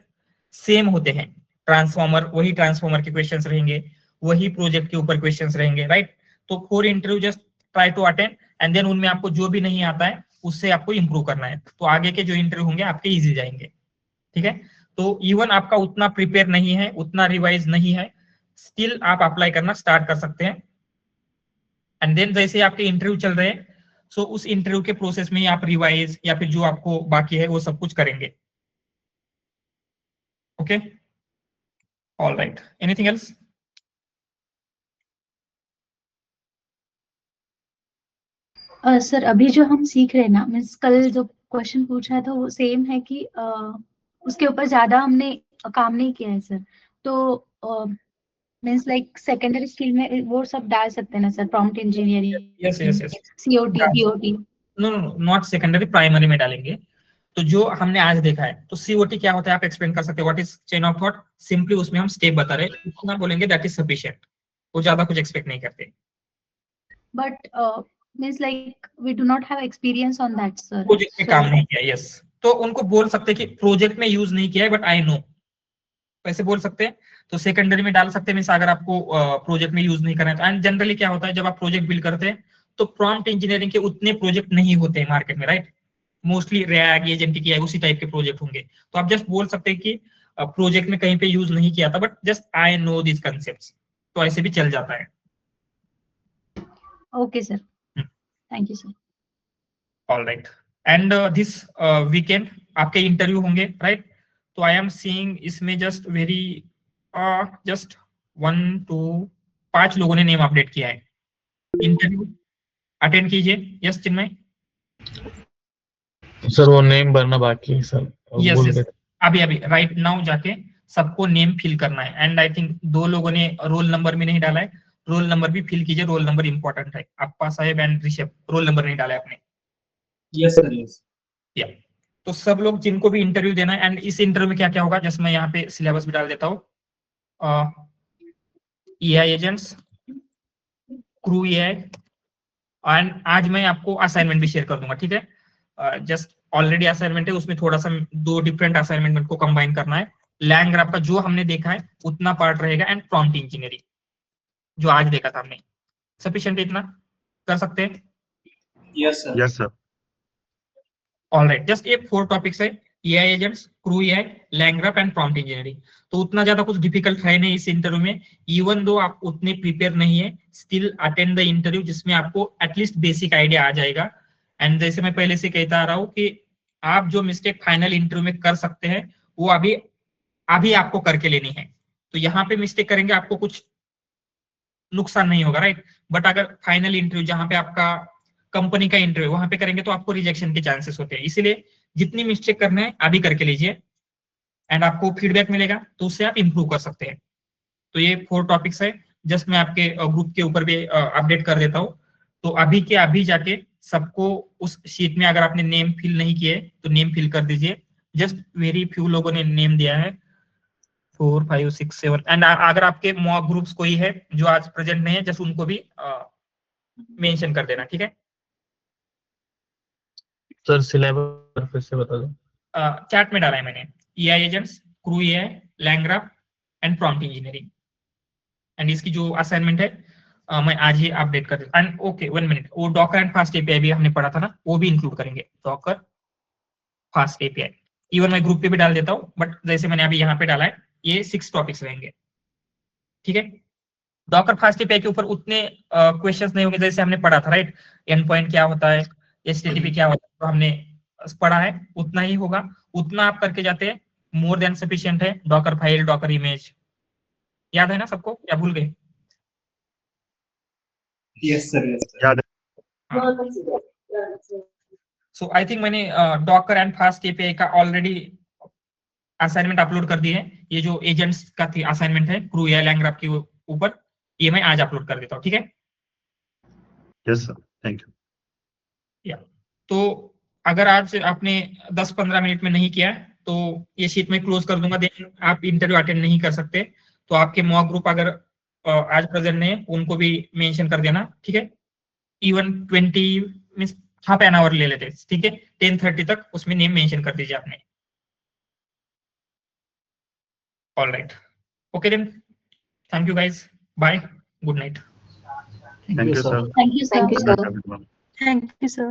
सेम होते हैं। ट्रांसफॉर्मर, वही ट्रांसफॉर्मर के क्वेश्चंस रहेंगे, वही प्रोजेक्ट के ऊपर क्वेश्चंस रहेंगे, राइट। तो 4 interview just try to attend, and then उनमें आपको जो भी नहीं आता है उससे आपको इंप्रूव करना है, तो आगे के जो इंटरव्यू होंगे आपके इजी जाएंगे, ठीक है। तो इवन आपका उतना प्रिपेयर नहीं है, उतना रिवाइज नहीं है, स्टिल आप अप्लाई करना स्टार्ट कर सकते हैं। एंड देन जैसे आपके इंटरव्यू चल रहे हैं, सो उस इंटरव्यू के प्रोसेस में ही आप रिवाइज या फिर जो आपको बाकी है वो सब कुछ करेंगे। Okay, all right, anything else? Sir अभी जो हम सीख रहे हैं ना, मीन्स कल जो क्वेश्चन पूछा था वो सेम है कि उसके ऊपर ज्यादा हमने काम नहीं किया है सर। तो मीन्स लाइक सेकेंडरी स्किल में वो सब डाल सकते हैं ना sir, prompt engineering, yes yes yes, COT, POT? No no not secondary, primary में डालेंगे। तो जो हमने आज देखा है, तो सीओटी क्या होता है आप एक्सप्लेन कर सकते हैं, what is chain of thought? Simply उसमें हम स्टेप बता रहे हैं, इतना बोलेंगे दैट इज सफिशिएंट, वो ज्यादा कुछ एक्सपेक्ट नहीं करते। But means like we do not have experience on that sir, project में काम नहीं किया, यस। तो उनको बोल सकते हैं कि प्रोजेक्ट में यूज नहीं किया है बट आई नो, वैसे बोल सकते हैं। तो सेकेंडरी में डाल सकते हैं, मीन्स अगर आपको प्रोजेक्ट में यूज नहीं करना है। एंड जनरली क्या होता है, जब आप प्रोजेक्ट बिल्ड करते हैं तो प्रॉम्प्ट इंजीनियरिंग के उतने प्रोजेक्ट नहीं होते हैं मार्केट में, right. Mostly rag, agentic AI, उसी टाइप के प्रोजेक्ट होंगे। तो आप जस्ट बोल सकते हैं कि प्रोजेक्ट में कहीं पे यूज नहीं किया था, but just I know this concept, तो ऐसे भी चल जाता है। Okay sir, thank you sir. All right, and this weekend आपके इंटरव्यू होंगे, राइट। तो आई एम सीइंग इसमें जस्ट वेरी जस्ट 1 2 5 लोगों ने नेम अपडेट किया है। इंटरव्यू अटेंड कीजिए। यस चिन्मय? सर वो नेम भरना बाकी है सर, यस भूल यस, गए। अभी अभी राइट नाउ जाके सबको नेम फिल करना है। एंड आई थिंक 2 लोगों ने रोल नंबर भी नहीं डाला है, रोल नंबर भी फिल कीजिए, रोल नंबर इंपॉर्टेंट है। अप्पा साहेब एंड ऋषभ रोल नंबर नहीं डाला है आपने। Yes sir, yes. या तो सब लोग जिनको भी इंटरव्यू देना है, एंड इस इंटरव्यू में क्या क्या होगा, जैसे मैं यहाँ पे सिलेबस भी डाल देता हूँ। AI agents, crew AI, and आज मैं आपको असाइनमेंट भी शेयर कर दूंगा, ठीक है। जस्ट ऑलरेडी असाइनमेंट है, उसमें थोड़ा सा 2 डिफरेंट असाइनमेंट को कंबाइन करना है। लैंग्राफ का जो हमने देखा है उतना पार्ट रहेगा, एंड प्रॉम्प्ट इंजीनियरिंग जो आज देखा था हमने, सफिशिएंट इतना कर सकते हैं? Yes sir. Yes sir. All right, just ये 4 टॉपिक्स है, AI agents, crew AI, लैंग्राफ and prompt engineering. तो उतना ज्यादा कुछ डिफिकल्ट है नहीं इस इंटरव्यू में। इवन दो आप उतने प्रिपेयर नहीं है, स्टिल अटेंड द इंटरव्यू, जिसमें आपको एटलीस्ट बेसिक आइडिया आ जाएगा। एंड जैसे मैं पहले से कहता आ रहा हूँ कि आप जो मिस्टेक फाइनल इंटरव्यू में कर सकते हैं वो अभी अभी आपको करके लेनी है। तो यहाँ पे मिस्टेक करेंगे आपको कुछ नुकसान नहीं होगा, राइट। बट अगर फाइनल इंटरव्यू जहां पे आपका कंपनी का इंटरव्यू वहां पे करेंगे तो आपको रिजेक्शन के चांसेस होते हैं। इसीलिए जितनी मिस्टेक करना है अभी करके लीजिए, एंड आपको फीडबैक मिलेगा तो उससे आप इंप्रूव कर सकते हैं। तो ये 4 टॉपिक्स है, जस्ट मैं आपके ग्रुप के ऊपर भी अपडेट कर देता हूँ। तो अभी के अभी जाके सबको उस शीट में, अगर आपने नेम फिल नहीं किए तो नेम फिल कर दीजिए, जस्ट वेरी फ्यू लोगों ने नेम दिया है, 4 5 6 7। एंड अगर आपके मॉक ग्रुप्स कोई है जो आज प्रेजेंट नहीं है, जस्ट उनको भी मेंशन कर देना, ठीक है। सर सिलेबस फिर से बता दो। चैट में डाला है मैंने, AI agents, crew AI, लैंग्राफ and prompt engineering. And इसकी जो असाइनमेंट है मैं आज ही अपडेट कर देता। एंड ओके 1 मिनट, वो डॉकर एंड फास्ट एपीआई भी हमने पढ़ा था ना, वो भी इंक्लूड करेंगे, डॉकर फास्ट एपीआई। इवन मैं ग्रुप पे भी डाल देता हूँ, बट जैसे मैंने अभी यहाँ पे डाला है, ये 6 टॉपिक्स रहेंगे, ठीक है। डॉकर फास्ट एपीआई के ऊपर उतने क्वेश्चंस नहीं होंगे जैसे हमने पढ़ा था, राइट। एंड पॉइंट क्या होता है, एचटीटीपी क्या होता है, तो हमने पढ़ा है, उतना ही होगा, उतना आप करके जाते हैं, मोर देन सफिशिएंट है। डॉकर फाइल, डॉकर इमेज, याद है ना सबको या भूल गए? Yes sir, yes sir. याद सो आई थिंक मैंने डॉकर एंड फास्ट एपीआई का ऑलरेडी असाइनमेंट अपलोड कर दी है। ये जो एजेंट्स का थी असाइनमेंट है क्रू या लैंग्राफ के ऊपर, ये मैं आज अपलोड कर देता हूँ, ठीक है। Yes sir, thank you. तो अगर आज आपने 10-15 मिनट में नहीं किया तो ये शीट में क्लोज कर दूंगा, देन आप इंटरव्यू अटेंड नहीं कर सकते। तो आपके मॉक ग्रुप अगर आज प्रेजेंट नहीं है, उनको भी मेंशन कर देना, ठीक है। Even 20 means half an hour ले लेते हैं, ठीक है। 10:30 तक उसमें नेम मेंशन कर दीजिए आपने। All right, okay then, thank you guys, bye, good night. Thank you sir. Thank you, sir. Good night, everyone. Thank you, sir.